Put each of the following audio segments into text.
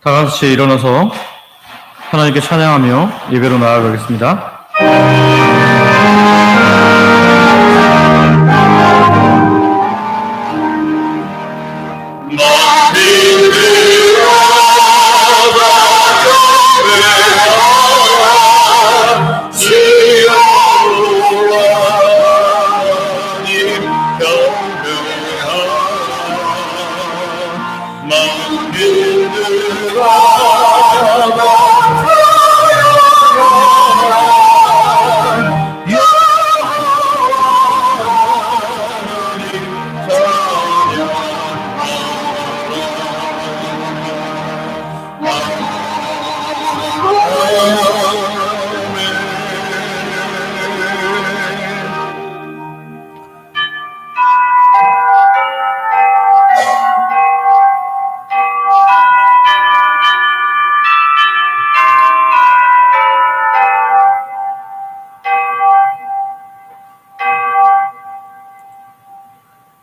다 같이 일어나서 하나님께 찬양하며 예배로 나아가겠습니다.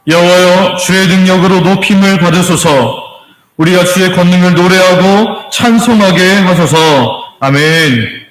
여호와여, 주의 능력으로 높임을 받으소서. 우리가 주의 권능을 노래하고 찬송하게 하소서. 아멘.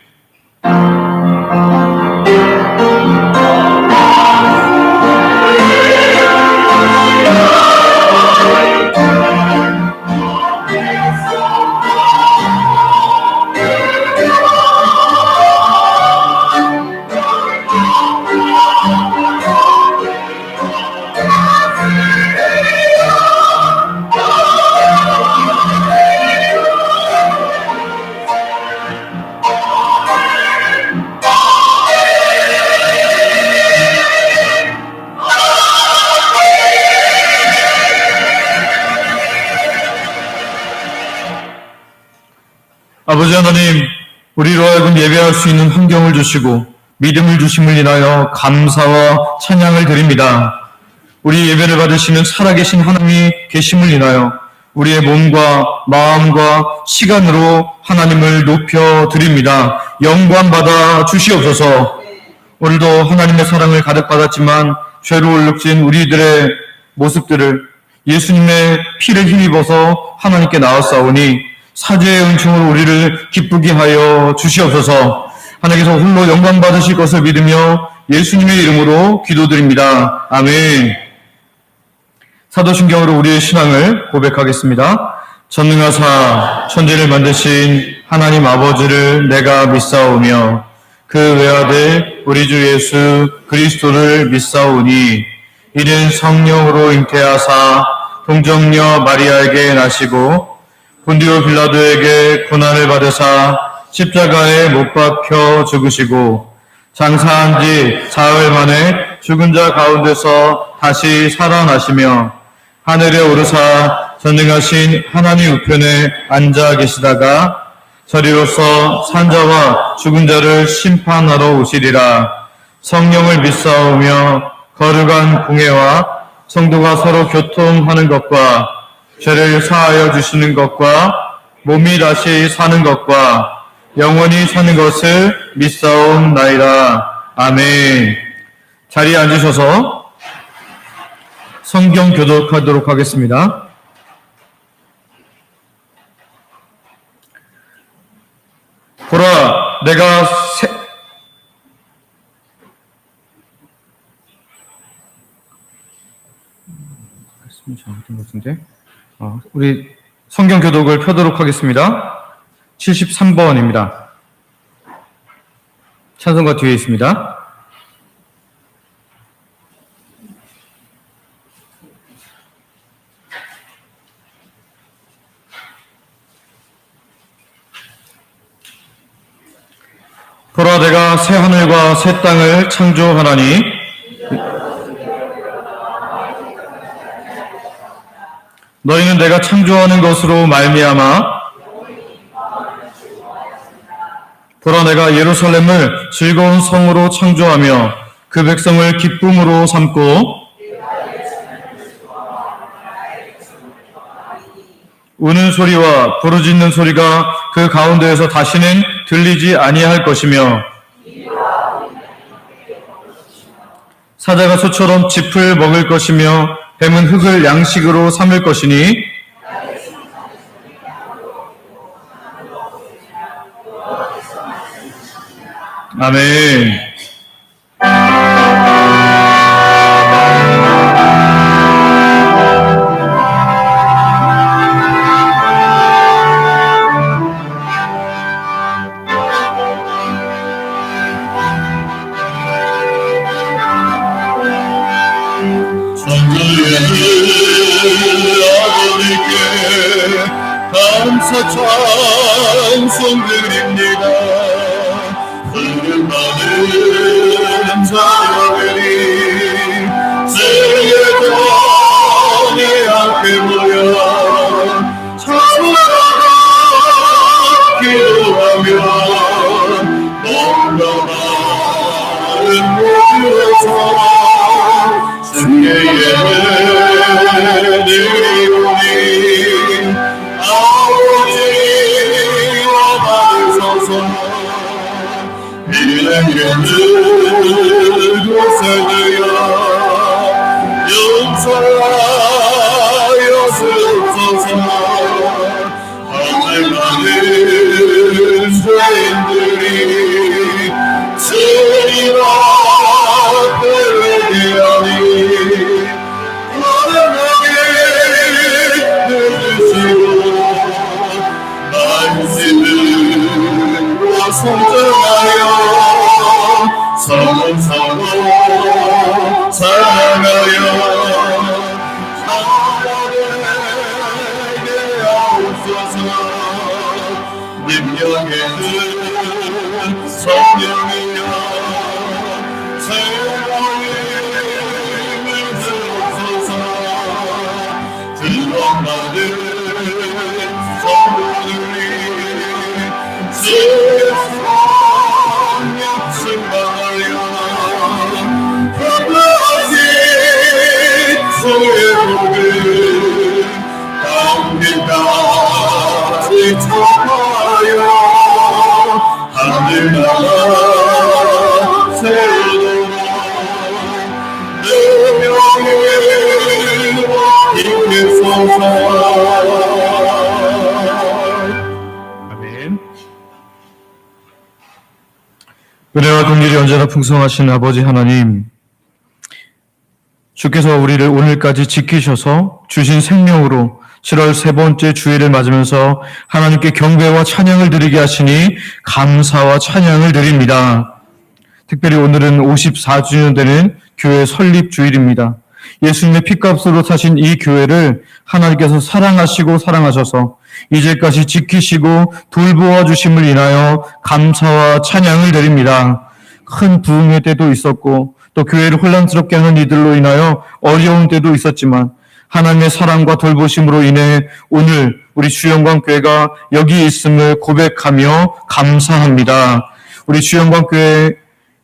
아버지 하나님, 우리로 하여금 예배할 수 있는 환경을 주시고 믿음을 주심을 인하여 감사와 찬양을 드립니다. 우리 예배를 받으시는 살아계신 하나님이 계심을 인하여 우리의 몸과 마음과 시간으로 하나님을 높여드립니다. 영광 받아 주시옵소서. 오늘도 하나님의 사랑을 가득 받았지만 죄로 얼룩진 우리들의 모습들을 예수님의 피를 힘입어서 하나님께 나왔사오니 사죄의 은총으로 우리를 기쁘게 하여 주시옵소서. 하나님께서 홀로 영광 받으실 것을 믿으며 예수님의 이름으로 기도드립니다. 아멘. 사도신경으로 우리의 신앙을 고백하겠습니다. 전능하사 천지를 만드신 하나님 아버지를 내가 믿사오며 그 외아들 우리 주 예수 그리스도를 믿사오니 이는 성령으로 잉태하사 동정녀 마리아에게 나시고 본디오 빌라도에게 고난을 받으사 십자가에 못 박혀 죽으시고 장사한 지 사흘 만에 죽은 자 가운데서 다시 살아나시며 하늘에 오르사 전능하신 하나님 우편에 앉아 계시다가 저리로서 산자와 죽은 자를 심판하러 오시리라. 성령을 믿사오며 거룩한 공회와 성도가 서로 교통하는 것과 죄를 사하여 주시는 것과 몸이 다시 사는 것과 영원히 사는 것을 믿사옵나이다. 아멘. 자리에 앉으셔서 성경 교독하도록 하겠습니다. 보라, 내가 잘못된 것 같은데. 우리 성경 교독을 펴도록 하겠습니다. 73번입니다. 찬송가 뒤에 있습니다. 보라, 내가 새 하늘과 새 땅을 창조하나니 너희는 내가 창조하는 것으로 말미암아 보라, 내가 예루살렘을 즐거운 성으로 창조하며 그 백성을 기쁨으로 삼고 우는 소리와 부르짖는 소리가 그 가운데에서 다시는 들리지 아니할 것이며 사자가 소처럼 짚을 먹을 것이며 뱀은 흙을 양식으로 삼을 것이니 아멘. 아버지께 감사 찬송드립니다. 푸른 많은 자녀들이 세계정에 함께 모여 찬송하고 기도하며 몸과 마음 모두에서 주의 예배 드리오니 아버지와 받으소서. 미래에는 곳에 되어 용서하여 주소서. 하늘 많은 죄인들이 주님 앞에 회개하니 하나님께 들으시고 말씀으로 성장하여 서로 사랑하여 하나님께 하옵소서. 능력에는 성령이여 새로운 힘을 주옵소서. 들어가는 성도들이 주의 성령 충만하여 끝까지 주의 복을 가운데까지 전하여 하늘나라 세우도록 내 명을 이끌소서. 아멘. 은혜와 긍휼이 언제나 풍성하신 아버지 하나님, 주께서 우리를 오늘까지 지키셔서 주신 생명으로 7월 세 번째 주일을 맞으면서 하나님께 경배와 찬양을 드리게 하시니 감사와 찬양을 드립니다. 특별히 오늘은 54주년 되는 교회 설립 주일입니다. 예수님의 핏값으로 사신 이 교회를 하나님께서 사랑하시고 사랑하셔서 이제까지 지키시고 돌보아 주심을 인하여 감사와 찬양을 드립니다. 큰 부흥의 때도 있었고 또 교회를 혼란스럽게 하는 이들로 인하여 어려운 때도 있었지만 하나님의 사랑과 돌보심으로 인해 오늘 우리 주영광교회가 여기 있음을 고백하며 감사합니다. 우리 주영광교회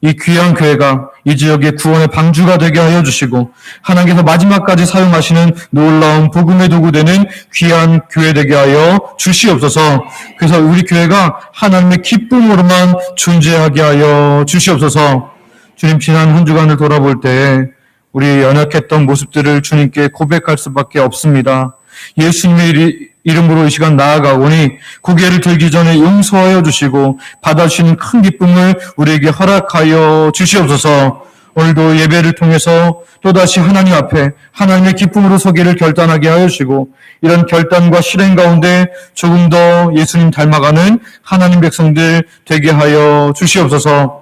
이 귀한 교회가 이 지역의 구원의 방주가 되게 하여 주시고 하나님께서 마지막까지 사용하시는 놀라운 복음의 도구 되는 귀한 교회 되게 하여 주시옵소서. 그래서 우리 교회가 하나님의 기쁨으로만 존재하게 하여 주시옵소서. 주님, 지난 한 주간을 돌아볼 때 우리 연약했던 모습들을 주님께 고백할 수밖에 없습니다. 예수님의 이름으로 이 시간 나아가오니 고개를 들기 전에 용서하여 주시고 받아주시는 큰 기쁨을 우리에게 허락하여 주시옵소서. 오늘도 예배를 통해서 또다시 하나님 앞에 하나님의 기쁨으로 서기를 결단하게 하여 주시고 이런 결단과 실행 가운데 조금 더 예수님 닮아가는 하나님 백성들 되게 하여 주시옵소서.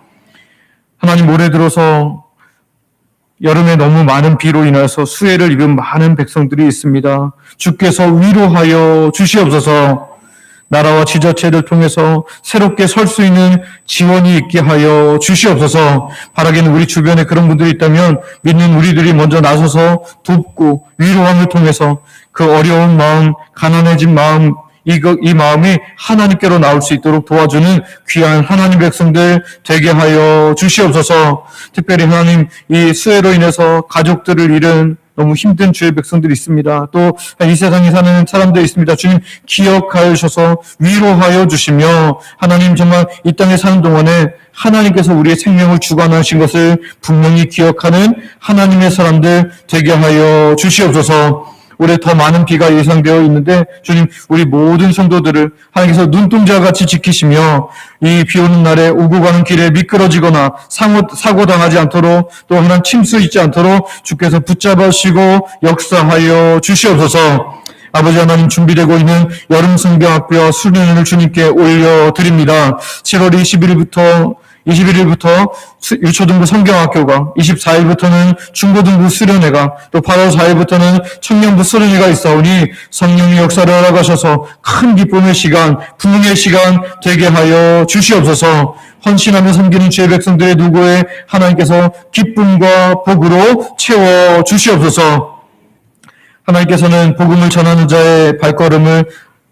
하나님, 올해 들어서 여름에 너무 많은 비로 인해서 수해를 입은 많은 백성들이 있습니다. 주께서 위로하여 주시옵소서. 나라와 지자체를 통해서 새롭게 설 수 있는 지원이 있게 하여 주시옵소서. 바라기는 우리 주변에 그런 분들이 있다면 믿는 우리들이 먼저 나서서 돕고 위로함을 통해서 그 어려운 마음, 가난해진 마음, 이 마음이 하나님께로 나올 수 있도록 도와주는 귀한 하나님 백성들 되게 하여 주시옵소서. 특별히 하나님, 이 수해로 인해서 가족들을 잃은 너무 힘든 주의 백성들이 있습니다. 또 이 세상에 사는 사람들이 있습니다. 주님, 기억하여 주셔서 위로하여 주시며 하나님, 정말 이 땅에 사는 동안에 하나님께서 우리의 생명을 주관하신 것을 분명히 기억하는 하나님의 사람들 되게 하여 주시옵소서. 올해 더 많은 비가 예상되어 있는데 주님 우리 모든 성도들을 하나님께서 눈동자 같이 지키시며 이 비 오는 날에 오고 가는 길에 미끄러지거나 사고 당하지 않도록 또 하나님 침수 있지 않도록 주께서 붙잡으시고 역사하여 주시옵소서. 아버지 하나님 준비되고 있는 여름 성경학교와 수련회를 주님께 올려드립니다. 7월 21일부터 유초등부 성경학교가 24일부터는 중고등부 수련회가 또 8월 4일부터는 청년부 수련회가 있사오니 성령의 역사를 허락하셔서 큰 기쁨의 시간, 부흥의 시간 되게 하여 주시옵소서. 헌신하며 섬기는 주의 백성들의 누구에 하나님께서 기쁨과 복으로 채워 주시옵소서. 하나님께서는 복음을 전하는 자의 발걸음을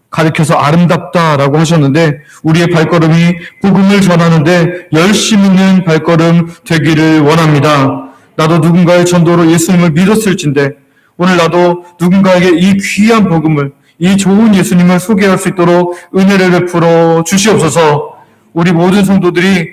가리켜서 아름답다라고 하셨는데 우리의 발걸음이 복음을 전하는데 열심 있는 발걸음 되기를 원합니다. 나도 누군가의 전도로 예수님을 믿었을진데 오늘 나도 누군가에게 이 귀한 복음을 이 좋은 예수님을 소개할 수 있도록 은혜를 베풀어 주시옵소서. 우리 모든 성도들이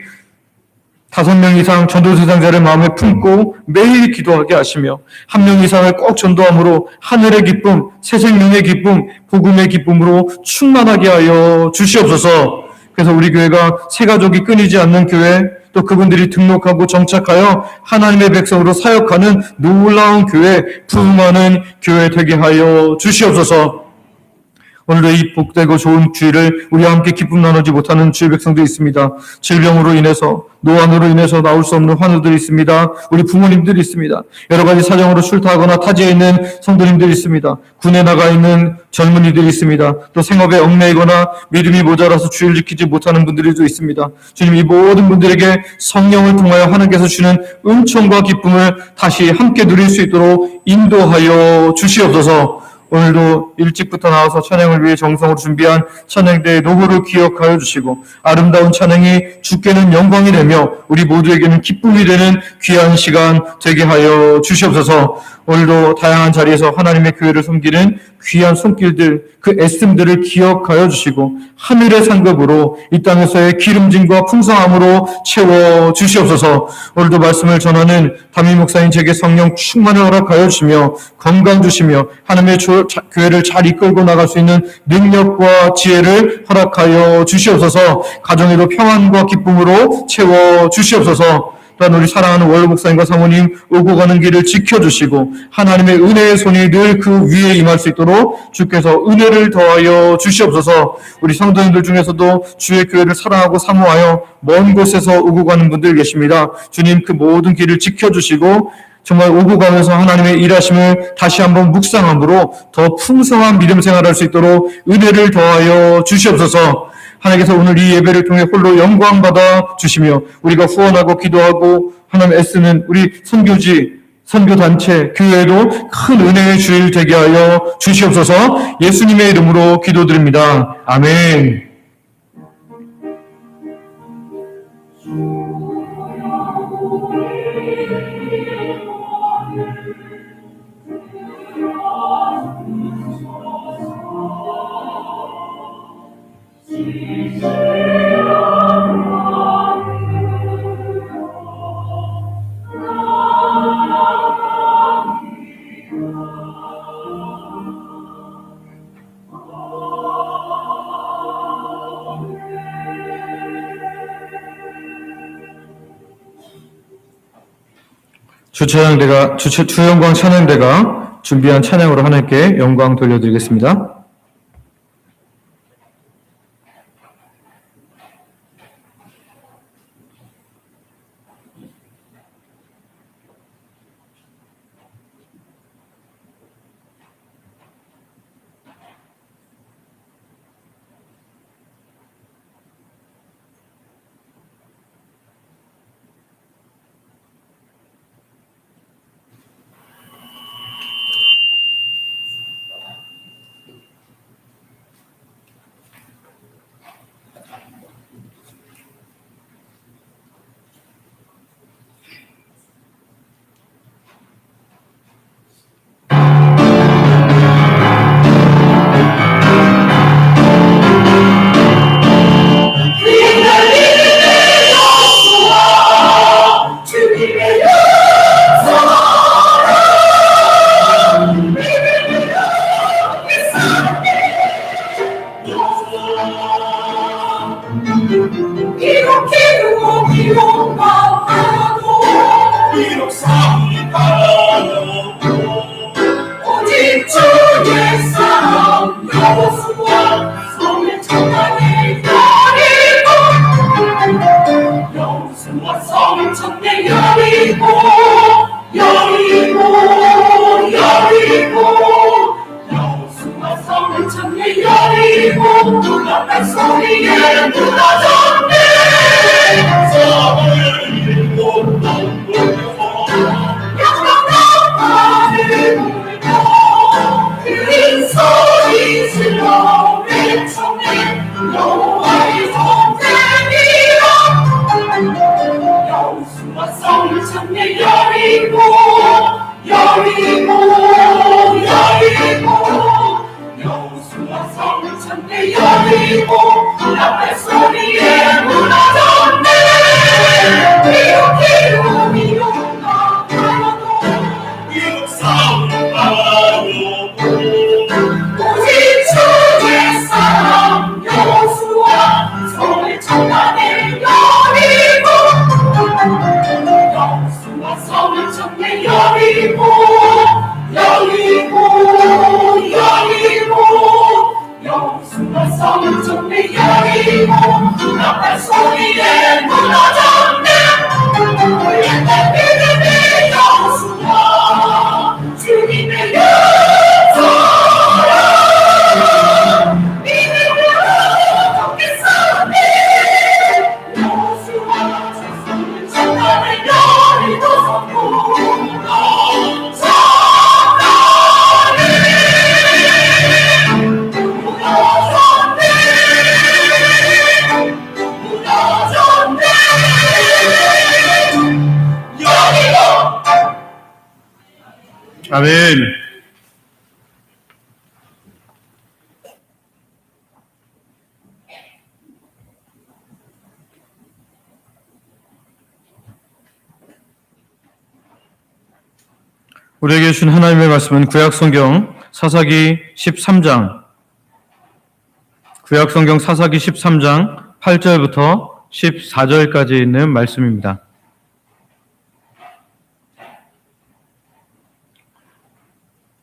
5명 이상 전도 대상자를 마음에 품고 매일 기도하게 하시며 1명 이상을 꼭 전도함으로 하늘의 기쁨, 새 생명의 기쁨, 복음의 기쁨으로 충만하게 하여 주시옵소서. 그래서 우리 교회가 새 가족이 끊이지 않는 교회, 또 그분들이 등록하고 정착하여 하나님의 백성으로 사역하는 놀라운 교회, 부흥하는 교회 되게 하여 주시옵소서. 오늘도 이 복되고 좋은 주일을 우리와 함께 기쁨 나누지 못하는 주의 백성도 있습니다. 질병으로 인해서, 노안으로 인해서 나올 수 없는 환우들이 있습니다. 우리 부모님들이 있습니다. 여러 가지 사정으로 출타하거나 타지에 있는 성도님들이 있습니다. 군에 나가 있는 젊은이들이 있습니다. 또 생업에 얽매이거나 믿음이 모자라서 주의를 지키지 못하는 분들도 있습니다. 주님, 이 모든 분들에게 성령을 통하여 하나님께서 주시는 은총과 기쁨을 다시 함께 누릴 수 있도록 인도하여 주시옵소서. 오늘도 일찍부터 나와서 찬양을 위해 정성으로 준비한 찬양대의 노고를 기억하여 주시고 아름다운 찬양이 주께는 영광이 되며 우리 모두에게는 기쁨이 되는 귀한 시간 되게 하여 주시옵소서. 오늘도 다양한 자리에서 하나님의 교회를 섬기는 귀한 손길들, 그 애씀들을 기억하여 주시고 하늘의 상급으로 이 땅에서의 기름짐과 풍성함으로 채워 주시옵소서. 오늘도 말씀을 전하는 담임 목사님 제게 성령 충만을 허락하여 주시며 건강 주시며 하나님의 교회를 잘 이끌고 나갈 수 있는 능력과 지혜를 허락하여 주시옵소서. 가정에도 평안과 기쁨으로 채워 주시옵소서. 또한 우리 사랑하는 원로 목사님과 사모님 오고 가는 길을 지켜주시고 하나님의 은혜의 손이 늘 그 위에 임할 수 있도록 주께서 은혜를 더하여 주시옵소서. 우리 성도님들 중에서도 주의 교회를 사랑하고 사모하여 먼 곳에서 오고 가는 분들 계십니다. 주님 그 모든 길을 지켜주시고 정말 오고 가면서 하나님의 일하심을 다시 한번 묵상함으로 더 풍성한 믿음 생활할 수 있도록 은혜를 더하여 주시옵소서. 하나님께서 오늘 이 예배를 통해 홀로 영광 받아 주시며 우리가 후원하고 기도하고 하나님 애쓰는 우리 선교지, 선교단체, 교회에도 큰 은혜의 주일 되게 하여 주시옵소서. 예수님의 이름으로 기도드립니다. 아멘. 주영광 찬양대가 준비한 찬양으로 하나님께 영광 돌려드리겠습니다. 여호수아 성을 찾네. 여리고 눈앞에 소리에 무너졌네. 싸움을 못 넘겨서 영광나팔을 불고 큰 소리 질러 외쳤네. 여호와의 전쟁이라. 여호수아 성을 찾네. 여리고 여호수아 성을 찾네. 여리고 앞에 소리에 무너졌네. 미혹이로가 미혹 싸움하고 오직 주의 사람 여호수아 성을 찾네. 여호수아 성을 찾네. 여호수아 성을 찾네. 앞에 소리에 무너졌네. 믿음의 여호수아 주님의 용서라. 믿음으로 돕겠사오니. 여호수아 주 성을 찾네. 여리고 성문으로 아멘. 우리에게 주신 하나님의 말씀은 구약성경 사사기 13장 8절부터 14절까지 있는 말씀입니다.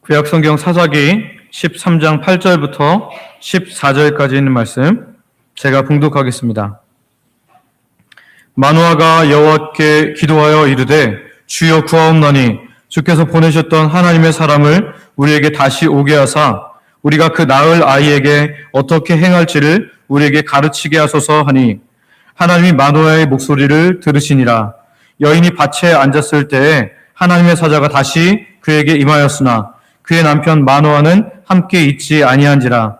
구약성경 사사기 13장 8절부터 14절까지 있는 말씀 제가 봉독하겠습니다. 마노아가 여호와께 기도하여 이르되 주여 구하옵나니 주께서 보내셨던 하나님의 사람을 우리에게 다시 오게 하사 우리가 그 낳을 아이에게 어떻게 행할지를 우리에게 가르치게 하소서 하니 하나님이 마노아의 목소리를 들으시니라. 여인이 밭에 앉았을 때에 하나님의 사자가 다시 그에게 임하였으나 그의 남편 마노아는 함께 있지 아니한지라.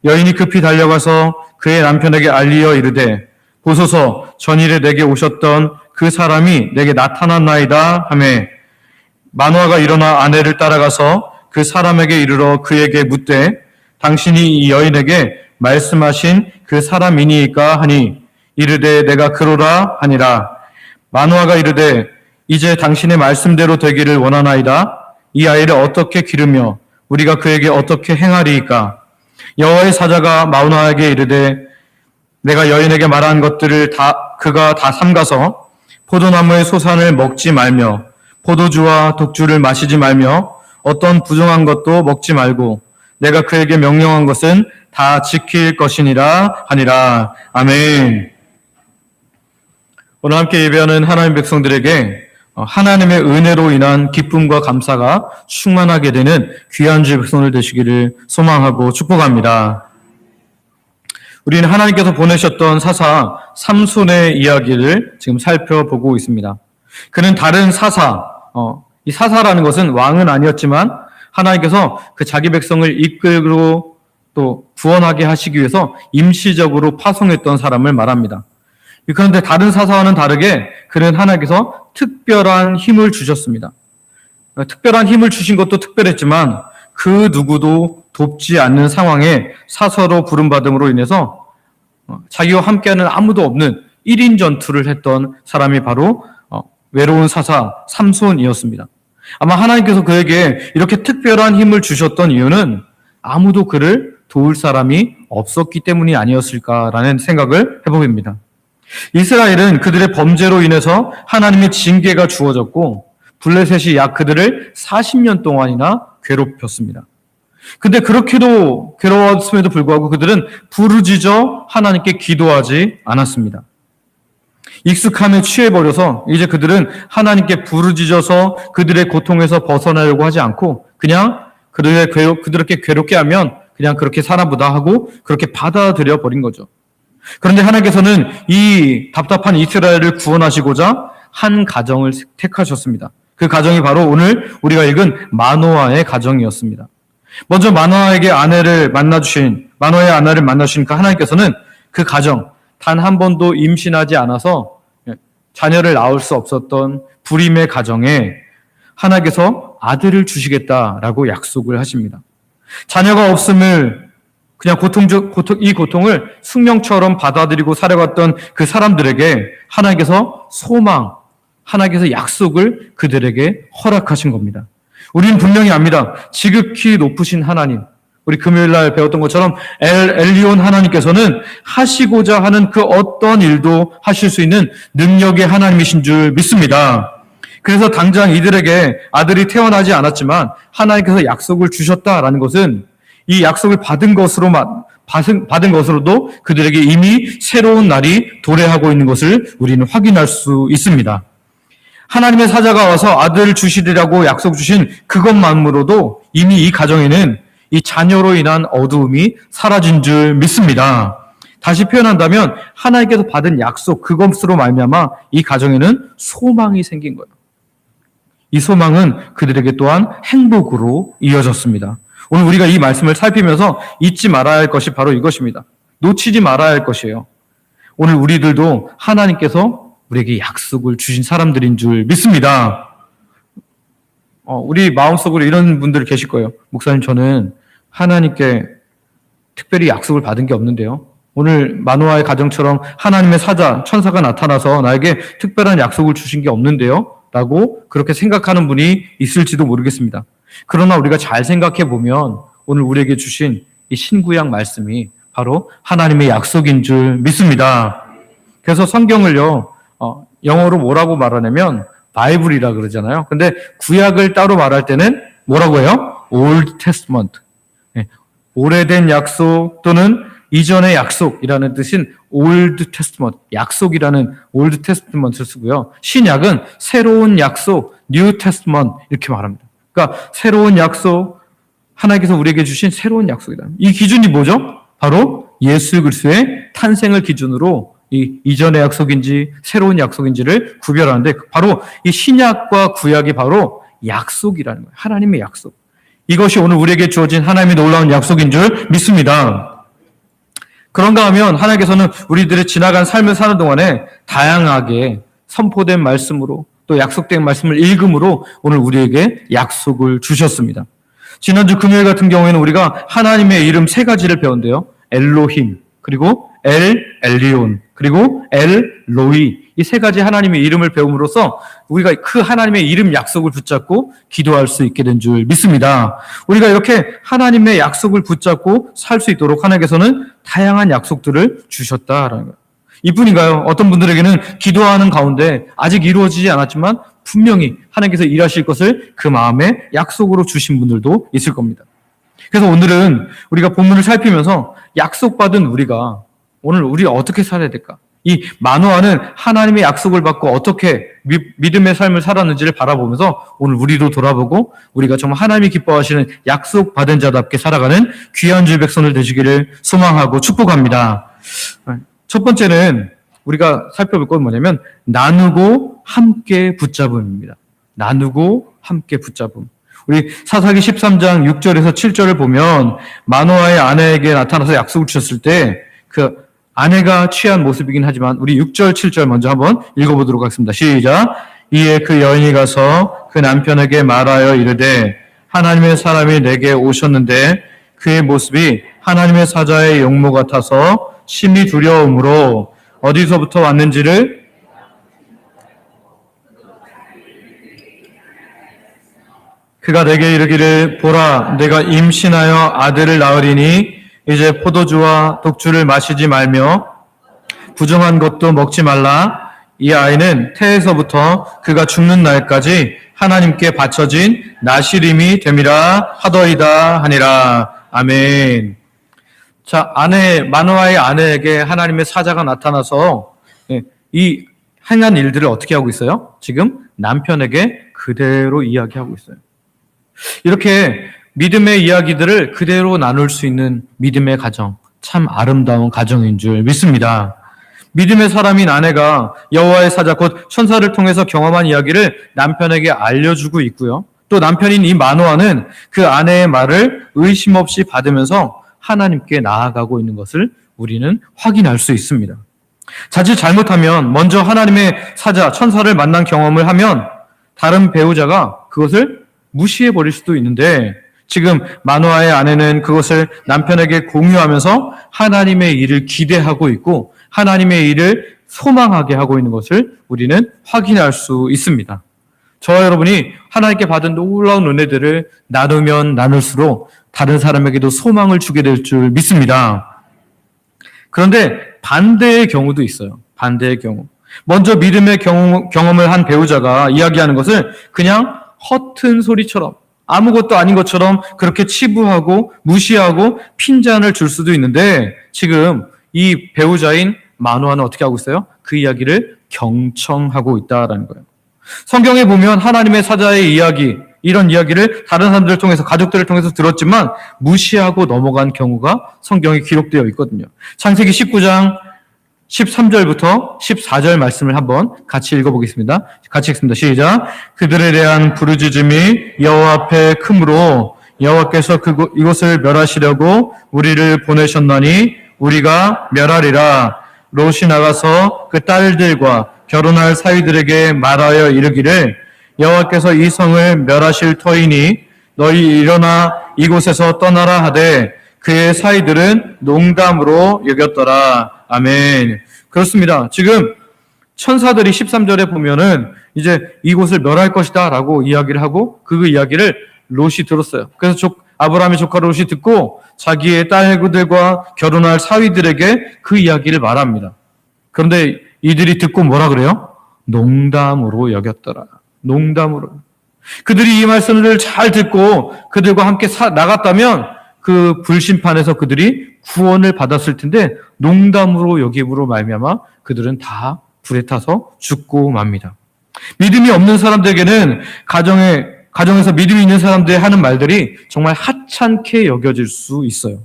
여인이 급히 달려가서 그의 남편에게 알리어 이르되 보소서 전일에 내게 오셨던 그 사람이 내게 나타났나이다 하매 마노아가 일어나 아내를 따라가서 그 사람에게 이르러 그에게 묻되 당신이 이 여인에게 말씀하신 그 사람이니까 하니 이르되 내가 그러라 하니라. 마노아가 이르되 이제 당신의 말씀대로 되기를 원하나이다. 이 아이를 어떻게 기르며 우리가 그에게 어떻게 행하리이까. 여호와의 사자가 마노아에게 이르되 내가 여인에게 말한 것들을 그가 다 삼가서 포도나무의 소산을 먹지 말며 포도주와 독주를 마시지 말며 어떤 부정한 것도 먹지 말고 내가 그에게 명령한 것은 다 지킬 것이니라 하니라. 아멘. 오늘 함께 예배하는 하나님 백성들에게 하나님의 은혜로 인한 기쁨과 감사가 충만하게 되는 귀한 주의 백성들 되시기를 소망하고 축복합니다. 우리는 하나님께서 보내셨던 사사 삼손의 이야기를 지금 살펴보고 있습니다. 그는 다른 사사, 이 사사라는 것은 왕은 아니었지만 하나님께서 그 자기 백성을 이끌고 또 구원하게 하시기 위해서 임시적으로 파송했던 사람을 말합니다. 그런데 다른 사사와는 다르게 그는 하나님께서 특별한 힘을 주셨습니다. 특별한 힘을 주신 것도 특별했지만 그 누구도 돕지 않는 상황에 사서로 부름받음으로 인해서 자기와 함께하는 아무도 없는 1인 전투를 했던 사람이 바로 외로운 사사 삼손이었습니다. 아마 하나님께서 그에게 이렇게 특별한 힘을 주셨던 이유는 아무도 그를 도울 사람이 없었기 때문이 아니었을까라는 생각을 해봅니다. 이스라엘은 그들의 범죄로 인해서 하나님의 징계가 주어졌고 블레셋이 약 그들을 40년 동안이나 괴롭혔습니다. 근데 그렇게도 괴로웠음에도 불구하고 그들은 부르짖어 하나님께 기도하지 않았습니다. 익숙함에 취해버려서 이제 그들은 하나님께 부르짖어서 그들의 고통에서 벗어나려고 하지 않고 그냥 그들에게 괴롭게 하면 그냥 그렇게 살아보다 하고 그렇게 받아들여 버린 거죠. 그런데 하나님께서는 이 답답한 이스라엘을 구원하시고자 한 가정을 택하셨습니다. 그 가정이 바로 오늘 우리가 읽은 마노아의 가정이었습니다. 먼저 마노아의 아내를 만나주신 그 하나님께서는 그 가정, 단 한 번도 임신하지 않아서 자녀를 낳을 수 없었던 불임의 가정에 하나님께서 아들을 주시겠다라고 약속을 하십니다. 자녀가 없음을 그냥 이 고통을 숙명처럼 받아들이고 살아갔던 그 사람들에게 하나님께서 하나님께서 약속을 그들에게 허락하신 겁니다. 우리는 분명히 압니다. 지극히 높으신 하나님, 우리 금요일 날 배웠던 것처럼 엘리온 하나님께서는 하시고자 하는 그 어떤 일도 하실 수 있는 능력의 하나님이신 줄 믿습니다. 그래서 당장 이들에게 아들이 태어나지 않았지만 하나님께서 약속을 주셨다라는 것은 이 약속을 받은 것으로도 그들에게 이미 새로운 날이 도래하고 있는 것을 우리는 확인할 수 있습니다. 하나님의 사자가 와서 아들을 주시리라고 약속 주신 그것만으로도 이미 이 가정에는 이 자녀로 인한 어두움이 사라진 줄 믿습니다. 다시 표현한다면 하나님께서 받은 약속 그것으로 말미암아 이 가정에는 소망이 생긴 거예요. 이 소망은 그들에게 또한 행복으로 이어졌습니다. 오늘 우리가 이 말씀을 살피면서 잊지 말아야 할 것이 바로 이것입니다. 놓치지 말아야 할 것이에요. 오늘 우리들도 하나님께서 우리에게 약속을 주신 사람들인 줄 믿습니다. 우리 마음속으로 이런 분들 계실 거예요. 목사님, 저는 하나님께 특별히 약속을 받은 게 없는데요. 오늘 마노아의 가정처럼 하나님의 사자, 천사가 나타나서 나에게 특별한 약속을 주신 게 없는데요. 라고 그렇게 생각하는 분이 있을지도 모르겠습니다. 그러나 우리가 잘 생각해 보면 오늘 우리에게 주신 이 신구약 말씀이 바로 하나님의 약속인 줄 믿습니다. 그래서 성경을요, 영어로 뭐라고 말하냐면 바이블이라 그러잖아요. 근데 구약을 따로 말할 때는 뭐라고 해요? Old Testament. 오래된 약속 또는 이전의 약속이라는 뜻인 Old Testament, 약속이라는 Old Testament을 쓰고요. 신약은 새로운 약속, New Testament 이렇게 말합니다. 그러니까 새로운 약속, 하나님께서 우리에게 주신 새로운 약속이다. 이 기준이 뭐죠? 바로 예수 그리스도의 탄생을 기준으로 이 이전의 약속인지 새로운 약속인지를 구별하는데 바로 이 신약과 구약이 바로 약속이라는 거예요. 하나님의 약속. 이것이 오늘 우리에게 주어진 하나님의 놀라운 약속인 줄 믿습니다. 그런가 하면 하나님께서는 우리들의 지나간 삶을 사는 동안에 다양하게 선포된 말씀으로 또 약속된 말씀을 읽음으로 오늘 우리에게 약속을 주셨습니다. 지난주 금요일 같은 경우에는 우리가 하나님의 이름 세 가지를 배웠는데요. 엘로힘, 그리고 엘리온, 그리고 엘로이, 이 세 가지 하나님의 이름을 배움으로써 우리가 그 하나님의 이름 약속을 붙잡고 기도할 수 있게 된 줄 믿습니다. 우리가 이렇게 하나님의 약속을 붙잡고 살 수 있도록 하나님께서는 다양한 약속들을 주셨다라는 거예요. 이뿐인가요? 어떤 분들에게는 기도하는 가운데 아직 이루어지지 않았지만 분명히 하나님께서 일하실 것을 그 마음에 약속으로 주신 분들도 있을 겁니다. 그래서 오늘은 우리가 본문을 살피면서 약속받은 우리가 오늘 우리가 어떻게 살아야 될까? 이 마노아는 하나님의 약속을 받고 어떻게 믿음의 삶을 살았는지를 바라보면서 오늘 우리도 돌아보고 우리가 정말 하나님이 기뻐하시는 약속받은 자답게 살아가는 귀한 주의 백성들 되시기를 소망하고 축복합니다. 첫 번째는 우리가 살펴볼 건 뭐냐면 나누고 함께 붙잡음입니다. 나누고 함께 붙잡음. 우리 사사기 13장 6절에서 7절을 보면 마노아의 아내에게 나타나서 약속을 주셨을 때 그 아내가 취한 모습이긴 하지만 우리 6절, 7절 먼저 한번 읽어보도록 하겠습니다. 시작! 이에 그 여인이 가서 그 남편에게 말하여 이르되 하나님의 사람이 내게 오셨는데 그의 모습이 하나님의 사자의 용모 같아서 심히 두려움으로 어디서부터 왔는지를 그가 내게 이르기를 보라 내가 임신하여 아들을 낳으리니 이제 포도주와 독주를 마시지 말며 부정한 것도 먹지 말라. 이 아이는 태에서부터 그가 죽는 날까지 하나님께 바쳐진 나시림이 됨이라 하더이다 하니라. 아멘. 자, 마노아의 아내에게 하나님의 사자가 나타나서 이 행한 일들을 어떻게 하고 있어요? 지금 남편에게 그대로 이야기하고 있어요. 이렇게 믿음의 이야기들을 그대로 나눌 수 있는 믿음의 가정, 참 아름다운 가정인 줄 믿습니다. 믿음의 사람인 아내가 여호와의 사자 곧 천사를 통해서 경험한 이야기를 남편에게 알려주고 있고요. 또 남편인 이 마노아는 그 아내의 말을 의심 없이 받으면서 하나님께 나아가고 있는 것을 우리는 확인할 수 있습니다. 자칫 잘못하면 먼저 하나님의 사자, 천사를 만난 경험을 하면 다른 배우자가 그것을 무시해버릴 수도 있는데 지금 마노아의 아내는 그것을 남편에게 공유하면서 하나님의 일을 기대하고 있고 하나님의 일을 소망하게 하고 있는 것을 우리는 확인할 수 있습니다. 저와 여러분이 하나님께 받은 놀라운 은혜들을 나누면 나눌수록 다른 사람에게도 소망을 주게 될 줄 믿습니다. 그런데 반대의 경우도 있어요. 반대의 경우. 먼저 믿음의 경험을 한 배우자가 이야기하는 것을 그냥 허튼 소리처럼 아무것도 아닌 것처럼 그렇게 치부하고 무시하고 핀잔을 줄 수도 있는데 지금 이 배우자인 마노아는 어떻게 하고 있어요? 그 이야기를 경청하고 있다라는 거예요. 성경에 보면 하나님의 사자의 이야기, 이런 이야기를 다른 사람들을 통해서 가족들을 통해서 들었지만 무시하고 넘어간 경우가 성경에 기록되어 있거든요. 창세기 19장 13절부터 14절 말씀을 한번 같이 읽어보겠습니다. 같이 읽습니다. 시작. 그들에 대한 부르짖음이 여호와 앞에 크므로 여호와께서 이곳을 멸하시려고 우리를 보내셨나니 우리가 멸하리라. 롯이 나가서 그 딸들과 결혼할 사위들에게 말하여 이르기를 여호와께서 이 성을 멸하실 터이니 너희 일어나 이곳에서 떠나라 하되 그의 사위들은 농담으로 여겼더라. 아멘. 그렇습니다. 지금 천사들이 13절에 보면은 이제 이곳을 멸할 것이다 라고 이야기를 하고 그 이야기를 롯이 들었어요. 그래서 아브라함의 조카 롯이 듣고 자기의 딸들과 결혼할 사위들에게 그 이야기를 말합니다. 그런데 이들이 듣고 뭐라 그래요? 농담으로 여겼더라. 농담으로. 그들이 이 말씀을 잘 듣고 그들과 함께 나갔다면 그 불심판에서 그들이 구원을 받았을 텐데 농담으로 여김으로 말미암아 그들은 다 불에 타서 죽고 맙니다. 믿음이 없는 사람들에게는 가정에서 믿음이 있는 사람들이 하는 말들이 정말 하찮게 여겨질 수 있어요.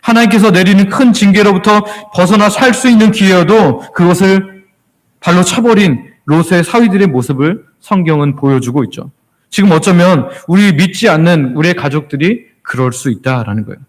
하나님께서 내리는 큰 징계로부터 벗어나 살 수 있는 기회여도 그것을 발로 차버린 롯의 사위들의 모습을 성경은 보여주고 있죠. 지금 어쩌면 우리 믿지 않는 우리의 가족들이 그럴 수 있다라는 거예요.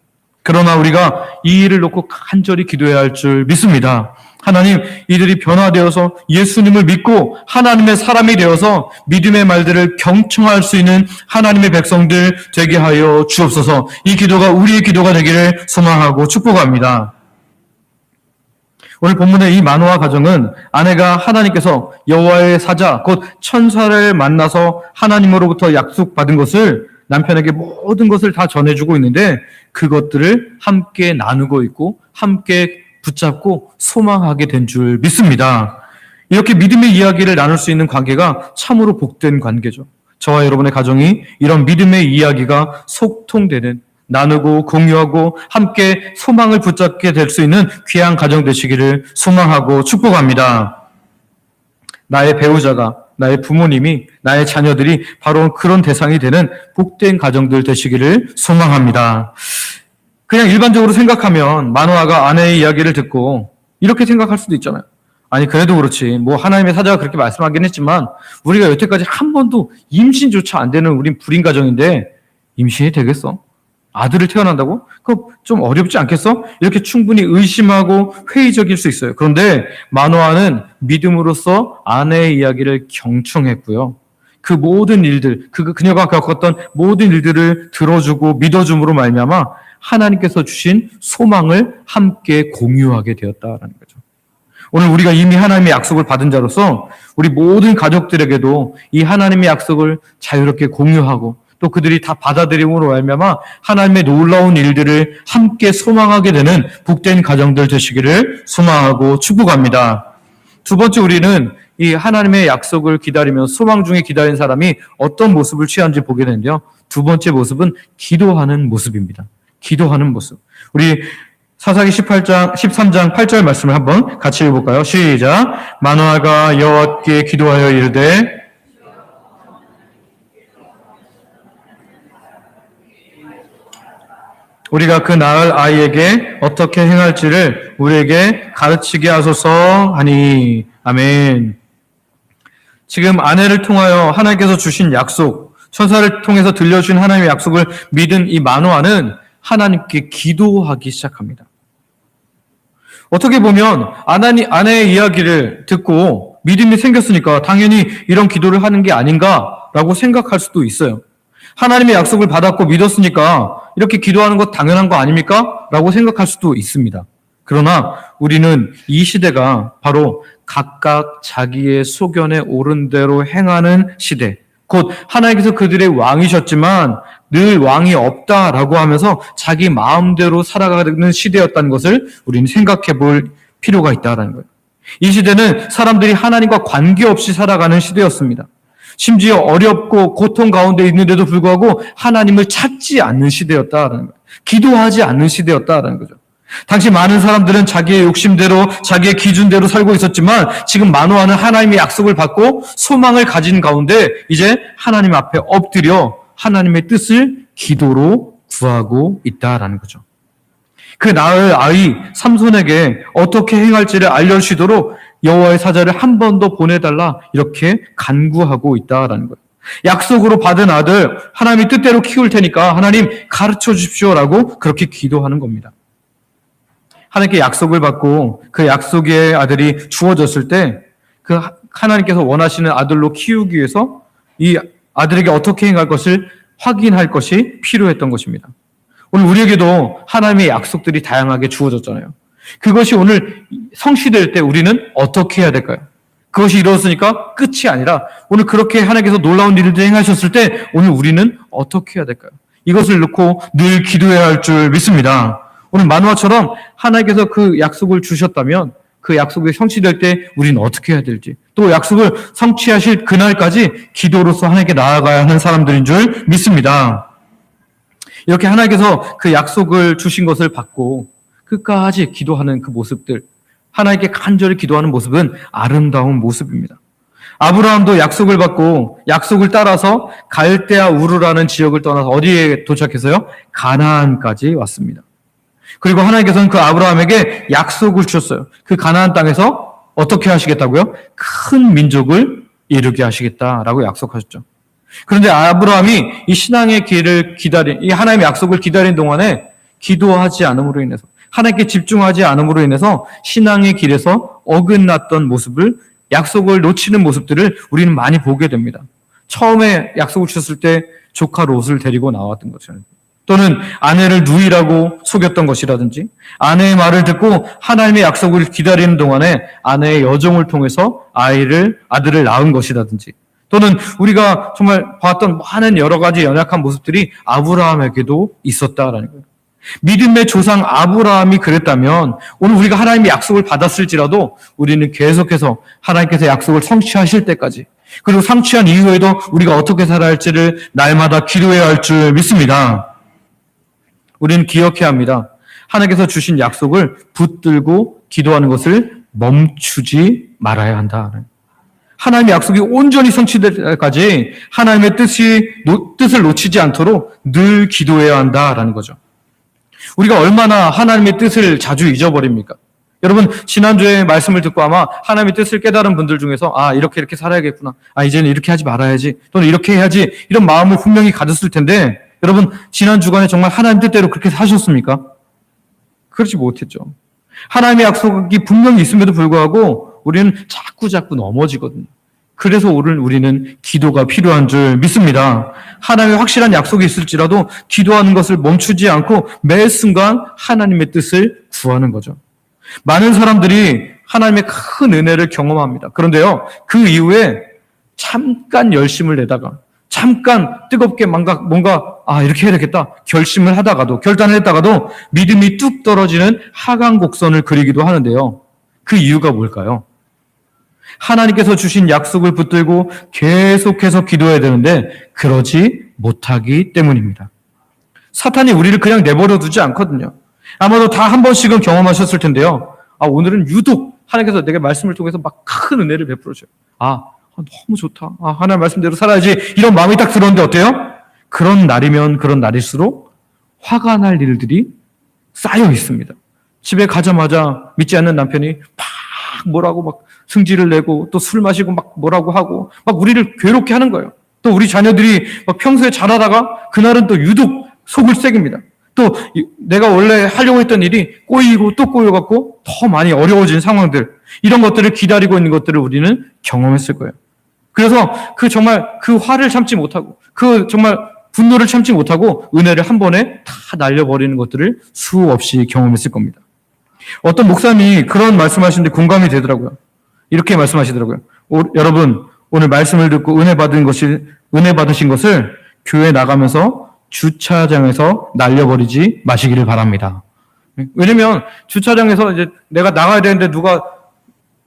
그러나 우리가 이 일을 놓고 간절히 기도해야 할 줄 믿습니다. 하나님, 이들이 변화되어서 예수님을 믿고 하나님의 사람이 되어서 믿음의 말들을 경청할 수 있는 하나님의 백성들 되게 하여 주옵소서. 이 기도가 우리의 기도가 되기를 소망하고 축복합니다. 오늘 본문의 이 마노아 가정은 아내가 하나님께서 여호와의 사자 곧 천사를 만나서 하나님으로부터 약속받은 것을 남편에게 모든 것을 다 전해주고 있는데 그것들을 함께 나누고 있고 함께 붙잡고 소망하게 된 줄 믿습니다. 이렇게 믿음의 이야기를 나눌 수 있는 관계가 참으로 복된 관계죠. 저와 여러분의 가정이 이런 믿음의 이야기가 소통되는 나누고 공유하고 함께 소망을 붙잡게 될 수 있는 귀한 가정 되시기를 소망하고 축복합니다. 나의 배우자가, 나의 부모님이, 나의 자녀들이 바로 그런 대상이 되는 복된 가정들 되시기를 소망합니다. 그냥 일반적으로 생각하면 마노아가 아내의 이야기를 듣고 이렇게 생각할 수도 있잖아요. 아니 그래도 그렇지 뭐 하나님의 사자가 그렇게 말씀하긴 했지만 우리가 여태까지 한 번도 임신조차 안 되는 우린 불임 가정인데 임신이 되겠어? 아들을 태어난다고? 그거 좀 어렵지 않겠어? 이렇게 충분히 의심하고 회의적일 수 있어요. 그런데 마노아는 믿음으로써 아내의 이야기를 경청했고요. 그 모든 일들, 그녀가 겪었던 모든 일들을 들어주고 믿어줌으로 말미암아 하나님께서 주신 소망을 함께 공유하게 되었다라는 거죠. 오늘 우리가 이미 하나님의 약속을 받은 자로서 우리 모든 가족들에게도 이 하나님의 약속을 자유롭게 공유하고 또 그들이 다 받아들임으로 말미암아 하나님의 놀라운 일들을 함께 소망하게 되는 복된 가정들 되시기를 소망하고 축복합니다. 두 번째 우리는 이 하나님의 약속을 기다리며 소망 중에 기다린 사람이 어떤 모습을 취한지 보게 되는데요. 두 번째 모습은 기도하는 모습입니다. 기도하는 모습. 우리 사사기 13장 8절 말씀을 한번 같이 읽어볼까요? 시작. 마노아가 여호와께 기도하여 이르되 우리가 그 낳을 아이에게 어떻게 행할지를 우리에게 가르치게 하소서 하니. 아멘. 지금 아내를 통하여 하나님께서 주신 약속, 천사를 통해서 들려주신 하나님의 약속을 믿은 이 마노아는 하나님께 기도하기 시작합니다. 어떻게 보면 아내의 이야기를 듣고 믿음이 생겼으니까 당연히 이런 기도를 하는 게 아닌가라고 생각할 수도 있어요. 하나님의 약속을 받았고 믿었으니까 이렇게 기도하는 것 당연한 거 아닙니까? 라고 생각할 수도 있습니다. 그러나 우리는 이 시대가 바로 각각 자기의 소견에 옳은 대로 행하는 시대, 곧 하나님께서 그들의 왕이셨지만 늘 왕이 없다라고 하면서 자기 마음대로 살아가는 시대였다는 것을 우리는 생각해 볼 필요가 있다는 거예요. 이 시대는 사람들이 하나님과 관계없이 살아가는 시대였습니다. 심지어 어렵고 고통 가운데 있는데도 불구하고 하나님을 찾지 않는 시대였다라는 거예요. 기도하지 않는 시대였다라는 거죠. 당시 많은 사람들은 자기의 욕심대로 자기의 기준대로 살고 있었지만 지금 마노아는 하나님의 약속을 받고 소망을 가진 가운데 이제 하나님 앞에 엎드려 하나님의 뜻을 기도로 구하고 있다라는 거죠. 그 낳을 아이 삼손에게 어떻게 행할지를 알려주시도록 여호와의 사자를 한 번 더 보내달라 이렇게 간구하고 있다라는 거예요. 약속으로 받은 아들 하나님이 뜻대로 키울 테니까 하나님 가르쳐 주십시오라고 그렇게 기도하는 겁니다. 하나님께 약속을 받고 그 약속의 아들이 주어졌을 때 그 하나님께서 원하시는 아들로 키우기 위해서 이 아들에게 어떻게 행할 것을 확인할 것이 필요했던 것입니다. 오늘 우리에게도 하나님의 약속들이 다양하게 주어졌잖아요. 그것이 오늘 성취될 때 우리는 어떻게 해야 될까요? 그것이 이루어졌으니까 끝이 아니라 오늘 그렇게 하나님께서 놀라운 일을 행하셨을 때 오늘 우리는 어떻게 해야 될까요? 이것을 놓고 늘 기도해야 할 줄 믿습니다. 오늘 마노아처럼 하나님께서 그 약속을 주셨다면 그 약속이 성취될 때 우리는 어떻게 해야 될지, 또 약속을 성취하실 그날까지 기도로서 하나님께 나아가야 하는 사람들인 줄 믿습니다. 이렇게 하나님께서 그 약속을 주신 것을 받고 끝까지 기도하는 그 모습들, 하나님께 간절히 기도하는 모습은 아름다운 모습입니다. 아브라함도 약속을 받고 약속을 따라서 갈대아 우르라는 지역을 떠나서 어디에 도착해서요? 가나안까지 왔습니다. 그리고 하나님께서는 그 아브라함에게 약속을 주셨어요. 그 가나안 땅에서 어떻게 하시겠다고요? 큰 민족을 이루게 하시겠다라고 약속하셨죠. 그런데 아브라함이 이 신앙의 길을 이 하나님의 약속을 기다린 동안에 기도하지 않음으로 인해서, 하나님께 집중하지 않음으로 인해서 신앙의 길에서 어긋났던 모습을, 약속을 놓치는 모습들을 우리는 많이 보게 됩니다. 처음에 약속을 주셨을 때 조카 롯을 데리고 나왔던 것처럼, 또는 아내를 누이라고 속였던 것이라든지, 아내의 말을 듣고 하나님의 약속을 기다리는 동안에 아내의 여종을 통해서 아들을 낳은 것이라든지, 또는 우리가 정말 봤던 많은 여러 가지 연약한 모습들이 아브라함에게도 있었다라는 거예요. 믿음의 조상 아브라함이 그랬다면 오늘 우리가 하나님의 약속을 받았을지라도 우리는 계속해서 하나님께서 약속을 성취하실 때까지, 그리고 성취한 이후에도 우리가 어떻게 살아야 할지를 날마다 기도해야 할 줄 믿습니다. 우리는 기억해야 합니다. 하나님께서 주신 약속을 붙들고 기도하는 것을 멈추지 말아야 한다. 하나님의 약속이 온전히 성취될 때까지 하나님의 뜻을 놓치지 않도록 늘 기도해야 한다라는 거죠. 우리가 얼마나 하나님의 뜻을 자주 잊어버립니까? 여러분, 지난주에 말씀을 듣고 아마 하나님의 뜻을 깨달은 분들 중에서 이렇게 살아야겠구나, 이제는 이렇게 하지 말아야지, 또는 이렇게 해야지, 이런 마음을 분명히 가졌을 텐데, 여러분, 지난 주간에 정말 하나님 뜻대로 그렇게 사셨습니까? 그렇지 못했죠. 하나님의 약속이 분명히 있음에도 불구하고 우리는 자꾸 넘어지거든요. 그래서 오늘 우리는 기도가 필요한 줄 믿습니다. 하나님의 확실한 약속이 있을지라도 기도하는 것을 멈추지 않고 매 순간 하나님의 뜻을 구하는 거죠. 많은 사람들이 하나님의 큰 은혜를 경험합니다. 그런데요, 그 이후에 잠깐 열심을 내다가, 잠깐 뜨겁게 뭔가 이렇게 해야 되겠다 결심을 하다가도, 결단을 했다가도 믿음이 뚝 떨어지는 하강 곡선을 그리기도 하는데요. 그 이유가 뭘까요? 하나님께서 주신 약속을 붙들고 계속해서 기도해야 되는데 그러지 못하기 때문입니다. 사탄이 우리를 그냥 내버려 두지 않거든요. 아마도 다 한 번씩은 경험하셨을 텐데요. 오늘은 유독 하나님께서 내게 말씀을 통해서 막 큰 은혜를 베풀어 줘요. 너무 좋다. 하나님 말씀대로 살아야지. 이런 마음이 딱 들었는데 어때요? 그런 날이면 그런 날일수록 화가 날 일들이 쌓여 있습니다. 집에 가자마자 믿지 않는 남편이 막 뭐라고 막 승질을 내고 또 술 마시고 막 뭐라고 하고 막 우리를 괴롭게 하는 거예요. 또 우리 자녀들이 막 평소에 잘하다가 그날은 또 유독 속을 새깁니다. 또 내가 원래 하려고 했던 일이 꼬이고 또 꼬여갖고 더 많이 어려워진 상황들, 이런 것들을 기다리고 있는 것들을 우리는 경험했을 거예요. 그래서 정말 그 화를 참지 못하고 정말 분노를 참지 못하고 은혜를 한 번에 다 날려버리는 것들을 수없이 경험했을 겁니다. 어떤 목사님이 그런 말씀하시는데 공감이 되더라고요. 이렇게 말씀하시더라고요. 여러분, 오늘 말씀을 듣고 은혜 받으신 것을 교회 나가면서 주차장에서 날려버리지 마시기를 바랍니다. 왜냐면 주차장에서 이제 내가 나가야 되는데 누가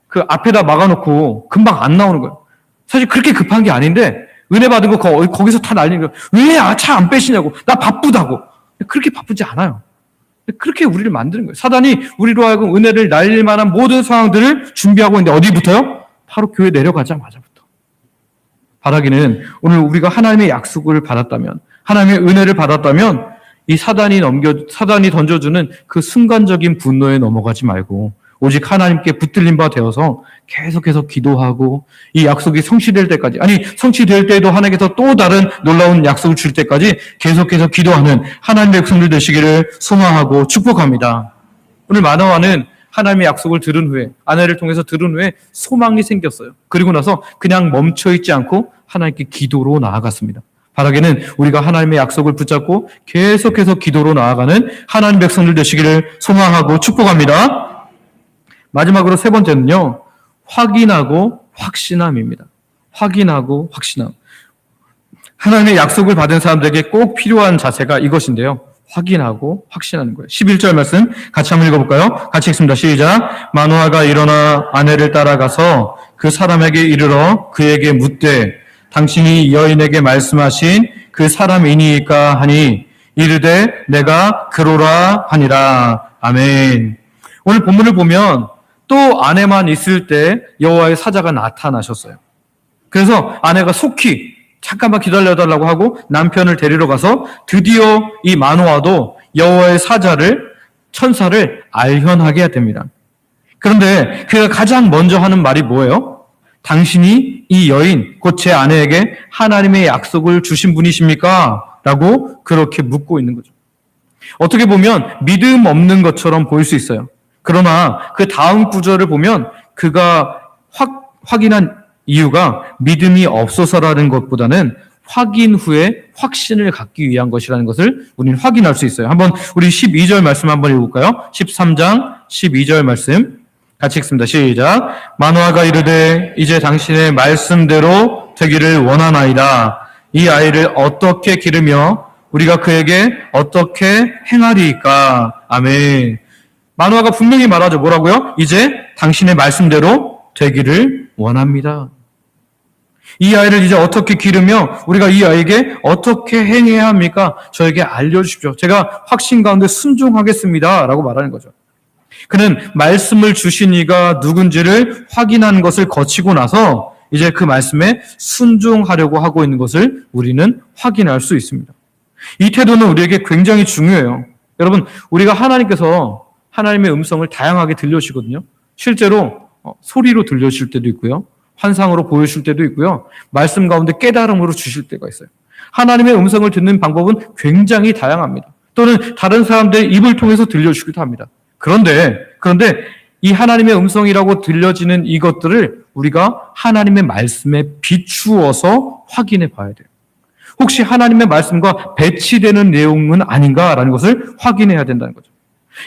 그 앞에다 막아놓고 금방 안 나오는 거예요. 사실 그렇게 급한 게 아닌데 은혜 받은 거 거기서 다 날리는 거예요. 왜 차 안 빼시냐고. 나 바쁘다고. 그렇게 바쁘지 않아요. 그렇게 우리를 만드는 거예요. 사단이 우리로 하여금 은혜를 날릴 만한 모든 상황들을 준비하고 있는데 어디부터요? 바로 교회 내려가자마자부터. 바라기는 오늘 우리가 하나님의 약속을 받았다면, 하나님의 은혜를 받았다면 이 사단이 던져주는 그 순간적인 분노에 넘어가지 말고 오직 하나님께 붙들린 바 되어서 계속해서 기도하고 이 약속이 성취될 때까지, 성취될 때에도 하나님께서 또 다른 놀라운 약속을 줄 때까지 계속해서 기도하는 하나님의 백성들 되시기를 소망하고 축복합니다. 오늘 만화와는 하나님의 약속을 들은 후에, 아내를 통해서 들은 후에 소망이 생겼어요. 그리고 나서 그냥 멈춰있지 않고 하나님께 기도로 나아갔습니다. 바라기는 우리가 하나님의 약속을 붙잡고 계속해서 기도로 나아가는 하나님 백성들 되시기를 소망하고 축복합니다. 마지막으로 세 번째는요, 확인하고 확신함입니다. 확인하고 확신함. 하나님의 약속을 받은 사람들에게 꼭 필요한 자세가 이것인데요. 확인하고 확신하는 거예요. 11절 말씀 같이 한번 읽어볼까요? 같이 읽습니다. 시작. 마노아가 일어나 아내를 따라가서 그 사람에게 이르러 그에게 묻되 당신이 여인에게 말씀하신 그 사람이니까 하니 이르되 내가 그로라 하니라. 아멘. 오늘 본문을 보면 또 아내만 있을 때 여호와의 사자가 나타나셨어요. 그래서 아내가 속히 잠깐만 기다려달라고 하고 남편을 데리러 가서 드디어 이 마노아도 여호와의 천사를 알현하게 됩니다. 그런데 그가 가장 먼저 하는 말이 뭐예요? 당신이 이 여인, 곧 제 아내에게 하나님의 약속을 주신 분이십니까? 라고 그렇게 묻고 있는 거죠. 어떻게 보면 믿음 없는 것처럼 보일 수 있어요. 그러나 그 다음 구절을 보면 그가 확인한 이유가 믿음이 없어서라는 것보다는 확인 후에 확신을 갖기 위한 것이라는 것을 우리는 확인할 수 있어요. 한번 우리 12절 말씀 한번 읽어볼까요? 13장 12절 말씀 같이 읽습니다. 시작. 마노아가 이르되 이제 당신의 말씀대로 되기를 원하나이다. 이 아이를 어떻게 기르며 우리가 그에게 어떻게 행하리이까. 아멘. 마노아가 분명히 말하죠. 뭐라고요? 이제 당신의 말씀대로 되기를 원합니다. 이 아이를 이제 어떻게 기르며 우리가 이 아이에게 어떻게 행해야 합니까? 저에게 알려주십시오. 제가 확신 가운데 순종하겠습니다. 라고 말하는 거죠. 그는 말씀을 주신 이가 누군지를 확인한 것을 거치고 나서 이제 그 말씀에 순종하려고 하고 있는 것을 우리는 확인할 수 있습니다. 이 태도는 우리에게 굉장히 중요해요. 여러분, 우리가 하나님께서 하나님의 음성을 다양하게 들려주시거든요. 실제로 소리로 들려주실 때도 있고요. 환상으로 보여주실 때도 있고요. 말씀 가운데 깨달음으로 주실 때가 있어요. 하나님의 음성을 듣는 방법은 굉장히 다양합니다. 또는 다른 사람들의 입을 통해서 들려주기도 합니다. 그런데 이 하나님의 음성이라고 들려지는 이것들을 우리가 하나님의 말씀에 비추어서 확인해 봐야 돼요. 혹시 하나님의 말씀과 배치되는 내용은 아닌가라는 것을 확인해야 된다는 거죠.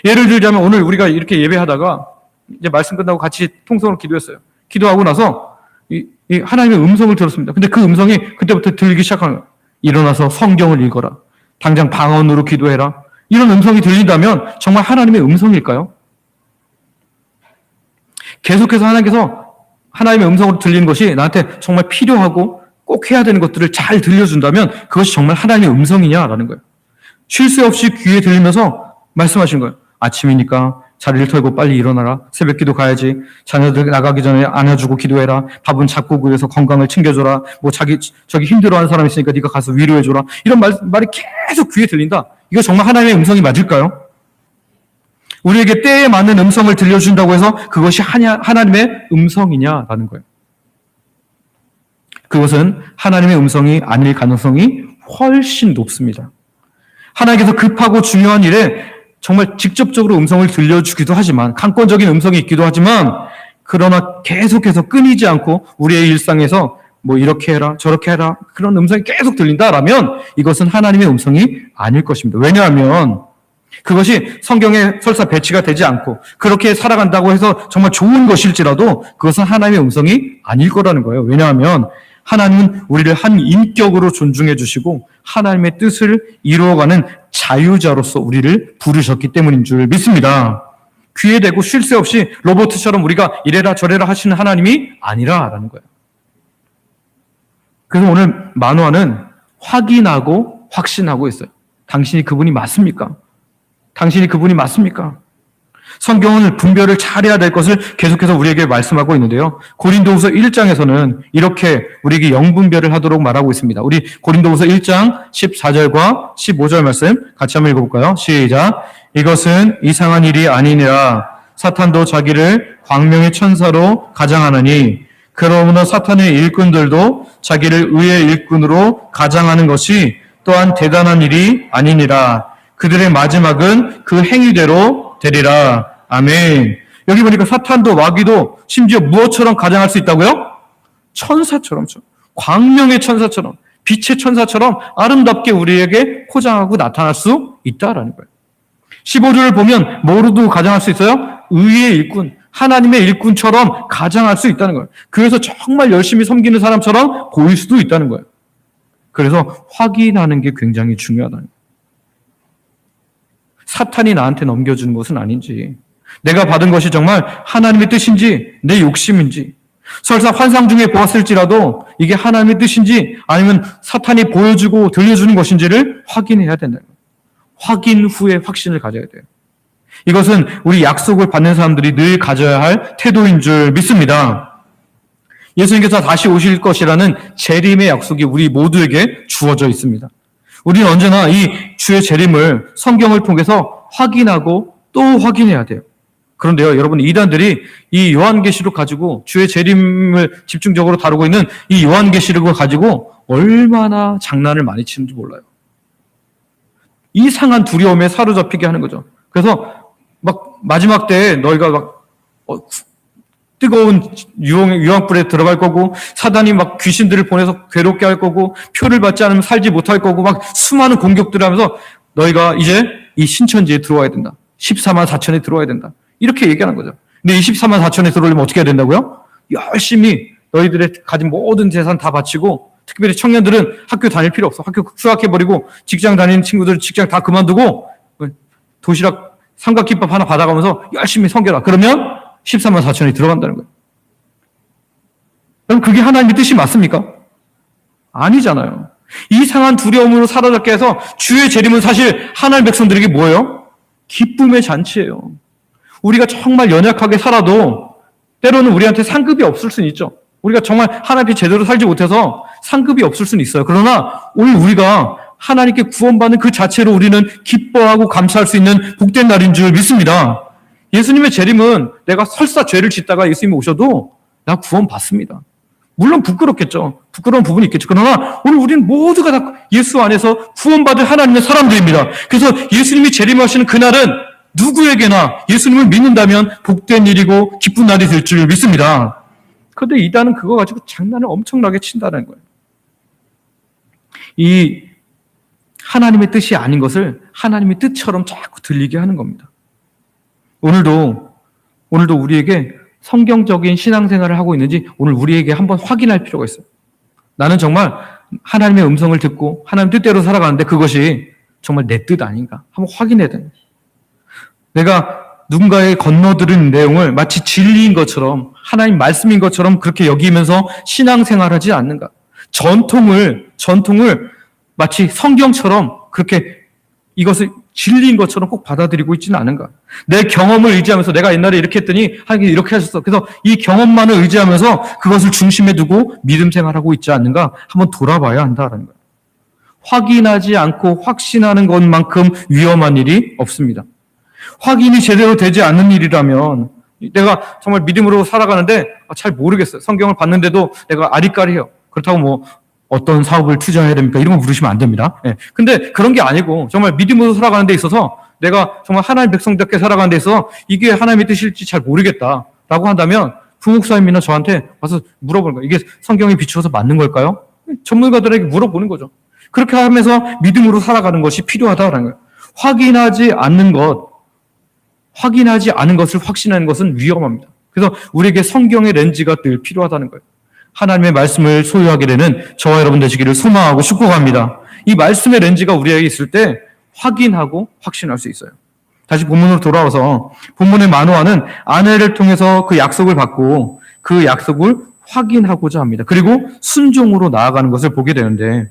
예를 들자면 오늘 우리가 이렇게 예배하다가 이제 말씀 끝나고 같이 통성으로 기도했어요. 기도하고 나서 이 하나님의 음성을 들었습니다. 근데 그 음성이 그때부터 들리기 시작하는 거예요. 일어나서 성경을 읽어라. 당장 방언으로 기도해라. 이런 음성이 들린다면 정말 하나님의 음성일까요? 계속해서 하나님께서 하나님의 음성으로 들리는 것이 나한테 정말 필요하고 꼭 해야 되는 것들을 잘 들려준다면 그것이 정말 하나님의 음성이냐라는 거예요. 쉴 새 없이 귀에 들리면서 말씀하신 거예요. 아침이니까 자리를 털고 빨리 일어나라. 새벽 기도 가야지. 자녀들 나가기 전에 안아주고 기도해라. 밥은 잡고 그래서 건강을 챙겨줘라. 뭐 저기 힘들어하는 사람 있으니까 네가 가서 위로해줘라. 이런 말이 계속 귀에 들린다. 이거 정말 하나님의 음성이 맞을까요? 우리에게 때에 맞는 음성을 들려준다고 해서 그것이 하나님의 음성이냐라는 거예요. 그것은 하나님의 음성이 아닐 가능성이 훨씬 높습니다. 하나님께서 급하고 중요한 일에 정말 직접적으로 음성을 들려주기도 하지만, 강권적인 음성이 있기도 하지만, 그러나 계속해서 끊이지 않고 우리의 일상에서 뭐 이렇게 해라 저렇게 해라 그런 음성이 계속 들린다라면 이것은 하나님의 음성이 아닐 것입니다. 왜냐하면 그것이 성경에 설사 배치가 되지 않고 그렇게 살아간다고 해서 정말 좋은 것일지라도 그것은 하나님의 음성이 아닐 거라는 거예요. 왜냐하면 하나님은 우리를 한 인격으로 존중해 주시고 하나님의 뜻을 이루어가는 자유자로서 우리를 부르셨기 때문인 줄 믿습니다. 귀에 대고 쉴 새 없이 로봇처럼 우리가 이래라 저래라 하시는 하나님이 아니라라는 거예요. 그래서 오늘 만화는 확인하고 확신하고 있어요. 당신이 그분이 맞습니까? 당신이 그분이 맞습니까? 성경은 분별을 잘해야 될 것을 계속해서 우리에게 말씀하고 있는데요. 고린도후서 1장에서는 이렇게 우리에게 영분별을 하도록 말하고 있습니다. 우리 고린도후서 1장 14절과 15절 말씀 같이 한번 읽어볼까요? 시작. 이것은 이상한 일이 아니니라. 사탄도 자기를 광명의 천사로 가장하느니 그러므로 사탄의 일꾼들도 자기를 의의 일꾼으로 가장하는 것이 또한 대단한 일이 아니니라. 그들의 마지막은 그 행위대로 되리라. 아멘. 여기 보니까 사탄도 마귀도 심지어 무엇처럼 가장할 수 있다고요? 천사처럼, 광명의 천사처럼, 빛의 천사처럼 아름답게 우리에게 포장하고 나타날 수 있다라는 거예요. 15절을 보면 뭐로도 가장할 수 있어요? 의의 일꾼, 하나님의 일꾼처럼 가장할 수 있다는 거예요. 그래서 정말 열심히 섬기는 사람처럼 보일 수도 있다는 거예요. 그래서 확인하는 게 굉장히 중요하다는 거예요. 사탄이 나한테 넘겨주는 것은 아닌지, 내가 받은 것이 정말 하나님의 뜻인지 내 욕심인지, 설사 환상 중에 보았을지라도 이게 하나님의 뜻인지 아니면 사탄이 보여주고 들려주는 것인지를 확인해야 된다는 거예요. 확인 후에 확신을 가져야 돼요. 이것은 우리 약속을 받는 사람들이 늘 가져야 할 태도인 줄 믿습니다. 예수님께서 다시 오실 것이라는 재림의 약속이 우리 모두에게 주어져 있습니다. 우리는 언제나 이 주의 재림을 성경을 통해서 확인하고 또 확인해야 돼요. 그런데요, 여러분, 이단들이 이 요한계시록 가지고 주의 재림을 집중적으로 다루고 있는 이 요한계시록을 가지고 얼마나 장난을 많이 치는지 몰라요. 이상한 두려움에 사로잡히게 하는 거죠. 그래서 막 마지막 때에 너희가 막 뜨거운 유황불에 들어갈 거고, 사단이 막 귀신들을 보내서 괴롭게 할 거고, 표를 받지 않으면 살지 못할 거고, 막 수많은 공격들을 하면서 너희가 이제 이 신천지에 들어와야 된다. 14만 4천에 들어와야 된다. 이렇게 얘기하는 거죠. 근데 이 14만 4천에 들어오려면 어떻게 해야 된다고요? 열심히 너희들의 가진 모든 재산 다 바치고, 특별히 청년들은 학교 다닐 필요 없어. 학교 휴학해버리고, 직장 다니는 친구들 직장 다 그만두고, 도시락 삼각김밥 하나 받아가면서 열심히 섬겨라. 그러면 14만 4천이 들어간다는 거예요. 그럼 그게 하나님의 뜻이 맞습니까? 아니잖아요. 이상한 두려움으로 사로잡게 해서 주의 재림은 사실 하나님 백성들에게 뭐예요? 기쁨의 잔치예요. 우리가 정말 연약하게 살아도 때로는 우리한테 상급이 없을 수는 있죠. 우리가 정말 하나님 앞에 제대로 살지 못해서 상급이 없을 수는 있어요. 그러나 오늘 우리가 하나님께 구원받는 그 자체로 우리는 기뻐하고 감사할 수 있는 복된 날인 줄 믿습니다. 예수님의 재림은 내가 설사 죄를 짓다가 예수님이 오셔도 나 구원받습니다. 물론 부끄럽겠죠. 부끄러운 부분이 있겠죠. 그러나 오늘 우리는 모두가 다 예수 안에서 구원받을 하나님의 사람들입니다. 그래서 예수님이 재림하시는 그날은 누구에게나 예수님을 믿는다면 복된 일이고 기쁜 날이 될 줄 믿습니다. 그런데 이단은 그거 가지고 장난을 엄청나게 친다는 거예요. 이 하나님의 뜻이 아닌 것을 하나님의 뜻처럼 자꾸 들리게 하는 겁니다. 오늘도 우리에게 성경적인 신앙생활을 하고 있는지 오늘 우리에게 한번 확인할 필요가 있어요. 나는 정말 하나님의 음성을 듣고 하나님 뜻대로 살아가는데 그것이 정말 내 뜻 아닌가 한번 확인해야 됩니다. 내가 누군가의 건너들은 내용을 마치 진리인 것처럼 하나님 말씀인 것처럼 그렇게 여기면서 신앙생활하지 않는가. 전통을 마치 성경처럼 그렇게 이것을 진리인 것처럼 꼭 받아들이고 있지는 않은가? 내 경험을 의지하면서 내가 옛날에 이렇게 했더니 하나님이 이렇게 하셨어. 그래서 이 경험만을 의지하면서 그것을 중심에 두고 믿음 생활하고 있지 않는가? 한번 돌아봐야 한다라는 거예요. 확인하지 않고 확신하는 것만큼 위험한 일이 없습니다. 확인이 제대로 되지 않는 일이라면 내가 정말 믿음으로 살아가는데 잘 모르겠어요. 성경을 봤는데도 내가 아리까리해요. 그렇다고 뭐 어떤 사업을 투자해야 됩니까? 이런 거 물으시면 안 됩니다. 예. 근데 그런 게 아니고 정말 믿음으로 살아가는 데 있어서 내가 정말 하나님 백성답게 살아가는 데 있어서 이게 하나님의 뜻일지 잘 모르겠다라고 한다면 부목사님이나 저한테 와서 물어보는 거예요. 이게 성경에 비추어서 맞는 걸까요? 전문가들에게 물어보는 거죠. 그렇게 하면서 믿음으로 살아가는 것이 필요하다라는 거예요. 확인하지 않는 것을 확신하는 것은 위험합니다. 그래서 우리에게 성경의 렌즈가 늘 필요하다는 거예요. 하나님의 말씀을 소유하게 되는 저와 여러분 되시기를 소망하고 축복합니다. 이 말씀의 렌즈가 우리에게 있을 때 확인하고 확신할 수 있어요. 다시 본문으로 돌아와서 본문의 마노아는 아내를 통해서 그 약속을 받고 그 약속을 확인하고자 합니다. 그리고 순종으로 나아가는 것을 보게 되는데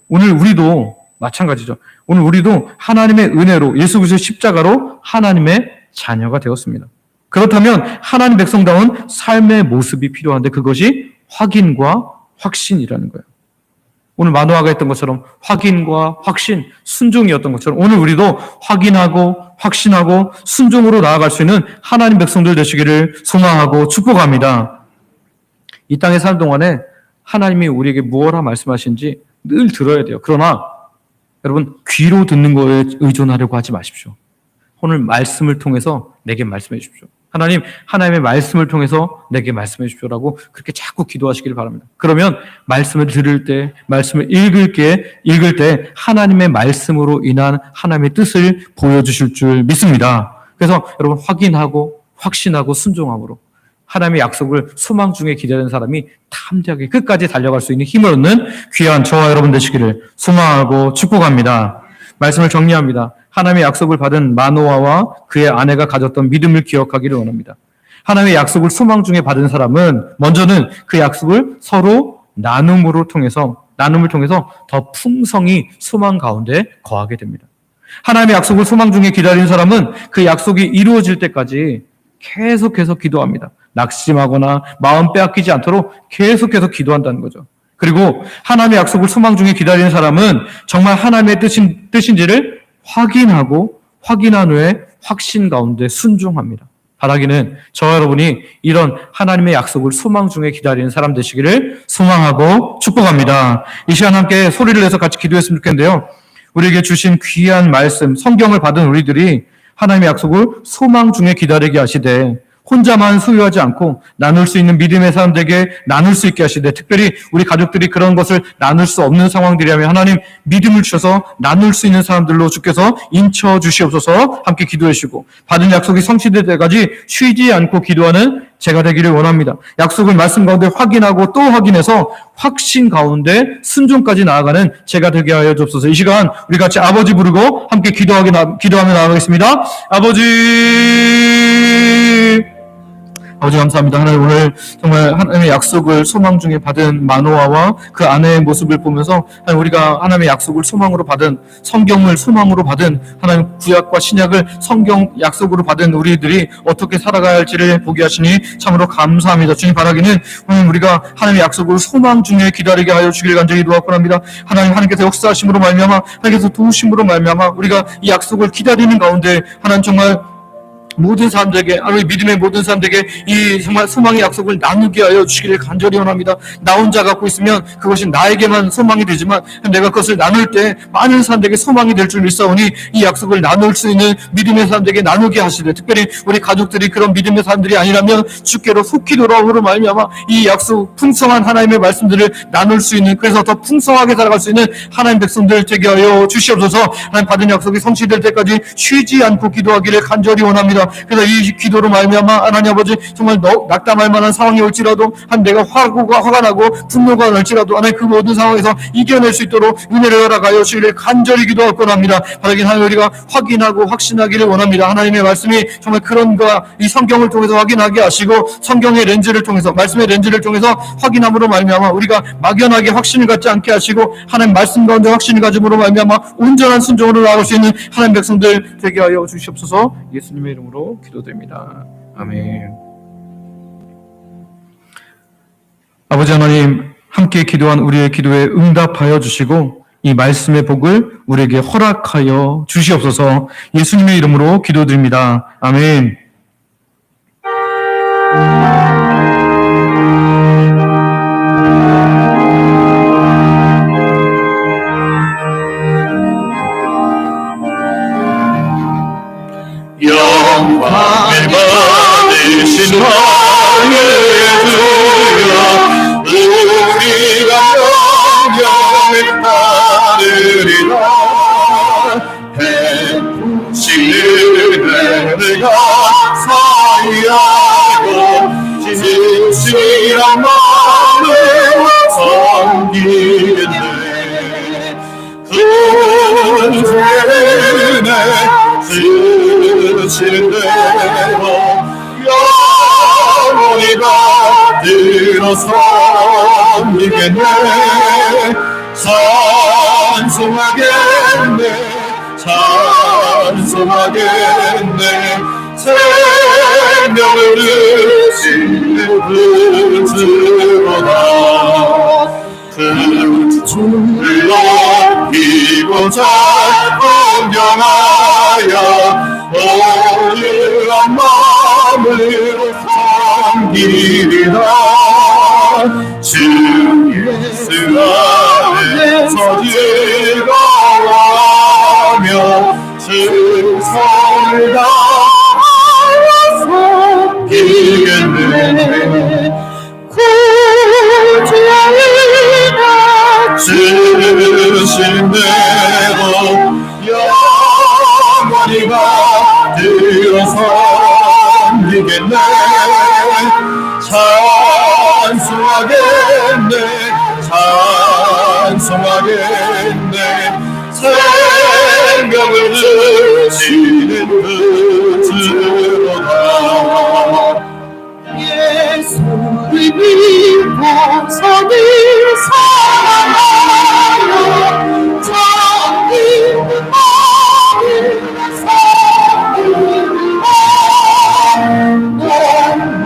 오늘 우리도 마찬가지죠. 오늘 우리도 하나님의 은혜로 예수 그리스도의 십자가로 하나님의 자녀가 되었습니다. 그렇다면 하나님 백성다운 삶의 모습이 필요한데 그것이 확인과 확신이라는 거예요. 오늘 마노아가 했던 것처럼 확인과 확신, 순종이었던 것처럼 오늘 우리도 확인하고 확신하고 순종으로 나아갈 수 있는 하나님 백성들 되시기를 소망하고 축복합니다. 이 땅에 사는 동안에 하나님이 우리에게 무엇라 말씀하신지 늘 들어야 돼요. 그러나 여러분 귀로 듣는 거에 의존하려고 하지 마십시오. 오늘 말씀을 통해서 내게 말씀해 주십시오. 하나님, 하나님의 말씀을 통해서 내게 말씀해 주십시오라고 그렇게 자꾸 기도하시기를 바랍니다. 그러면 말씀을 들을 때, 말씀을 읽을 때 하나님의 말씀으로 인한 하나님의 뜻을 보여주실 줄 믿습니다. 그래서 여러분 확인하고 확신하고 순종함으로 하나님의 약속을 소망 중에 기다리는 사람이 담대하게 끝까지 달려갈 수 있는 힘을 얻는 귀한 저와 여러분 되시기를 소망하고 축복합니다. 말씀을 정리합니다. 하나님의 약속을 받은 마노아와 그의 아내가 가졌던 믿음을 기억하기를 원합니다. 하나님의 약속을 소망 중에 받은 사람은 먼저는 그 약속을 서로 나눔을 통해서 더 풍성히 소망 가운데 거하게 됩니다. 하나님의 약속을 소망 중에 기다리는 사람은 그 약속이 이루어질 때까지 계속해서 기도합니다. 낙심하거나 마음 빼앗기지 않도록 계속해서 기도한다는 거죠. 그리고 하나님의 약속을 소망 중에 기다리는 사람은 정말 하나님의 뜻인지를 확인하고 확인한 후에 확신 가운데 순종합니다. 바라기는 저와 여러분이 이런 하나님의 약속을 소망 중에 기다리는 사람 되시기를 소망하고 축복합니다. 이 시간 함께 소리를 내서 같이 기도했으면 좋겠는데요. 우리에게 주신 귀한 말씀, 성경을 받은 우리들이 하나님의 약속을 소망 중에 기다리게 하시되 혼자만 소유하지 않고 나눌 수 있는 믿음의 사람들에게 나눌 수 있게 하시되 특별히 우리 가족들이 그런 것을 나눌 수 없는 상황들이라면 하나님 믿음을 주셔서 나눌 수 있는 사람들로 주께서 인쳐 주시옵소서. 함께 기도해 주시고 받은 약속이 성취될 때까지 쉬지 않고 기도하는 제가 되기를 원합니다. 약속을 말씀 가운데 확인하고 또 확인해서 확신 가운데 순종까지 나아가는 제가 되게 하여 주옵소서. 이 시간 우리 같이 아버지 부르고 함께 기도하며 나아가겠습니다. 아버지 감사합니다. 하나님 오늘 정말 하나님의 약속을 소망 중에 받은 마노아와 그 아내의 모습을 보면서 하나님 우리가 하나님의 약속을 소망으로 받은 성경을 소망으로 받은 하나님 구약과 신약을 성경 약속으로 받은 우리들이 어떻게 살아가야 할지를 보게 하시니 참으로 감사합니다. 주님 바라기는 하나님 우리가 하나님의 약속을 소망 중에 기다리게 하여 주길 간절히 기도하옵나이다. 하나님께서 역사하심으로 말미암아 하나님께서 도우심으로 말미암아 우리가 이 약속을 기다리는 가운데 하나님 정말 모든 사람들에게, 우리 믿음의 모든 사람들에게 이 정말 소망의 약속을 나누게 하여 주시기를 간절히 원합니다. 나 혼자 갖고 있으면 그것이 나에게만 소망이 되지만 내가 그것을 나눌 때 많은 사람들에게 소망이 될 줄 믿사오니 이 약속을 나눌 수 있는 믿음의 사람들에게 나누게 하시되 특별히 우리 가족들이 그런 믿음의 사람들이 아니라면 주께로 속히 돌아오므로 말미암아 이 약속 풍성한 하나님의 말씀들을 나눌 수 있는 그래서 더 풍성하게 살아갈 수 있는 하나님 백성들 되게 하여 주시옵소서. 하나님 받은 약속이 성취될 때까지 쉬지 않고 기도하기를 간절히 원합니다. 원합니다. 그래서 이 기도로 말미암아 하나님 아버지 정말 낙담할 만한 상황이 올지라도 내가 화가 나고 분노가 날지라도 하나님 그 모든 상황에서 이겨낼 수 있도록 은혜를 허락하여 주시기를 간절히 기도하고 합니다. 바라긴 하나님 우리가 확인하고 확신하기를 원합니다. 하나님의 말씀이 정말 그런 이 성경을 통해서 확인하게 하시고 성경의 렌즈를 통해서 말씀의 렌즈를 통해서 확인함으로 말미암아 우리가 막연하게 확신을 갖지 않게 하시고 하나님 말씀 가운데 확신을 가짐으로 말미암아 온전한 순종으로 나아갈 수 있는 하나님 백성들 되게 하여 주시옵소서. 예수님의 이름으로 기도드립니다. 아멘. 아버지 하나님 함께 기도한 우리의 기도에 응답하여 주시고 이 말씀의 복을 우리에게 허락하여 주시옵소서. 예수님의 이름으로 기도드립니다. 아멘. 영광을 받으신 할렐루야 우리가 영광을 받으리라 베푸신 은혜를 감사하고 진실한 마음으로 섬기네 그 은혜 주시는 대로 영원히 받들어 섬기겠네 찬송하겠네 찬송하겠네 생명을 주시는 그주로다 그 주를 높이고자 공경하여 오늘한 마음으로 섬기리라 주 예수 안에서 즐거워하며 주 성을 다하여 섬기겠네 주신 대로 영원히 받들어 섬기겠네 찬송하겠네 찬송하겠네 생명을 주시는 그 주로다 예수를 믿고 서길 사랑하여 정의를 마음을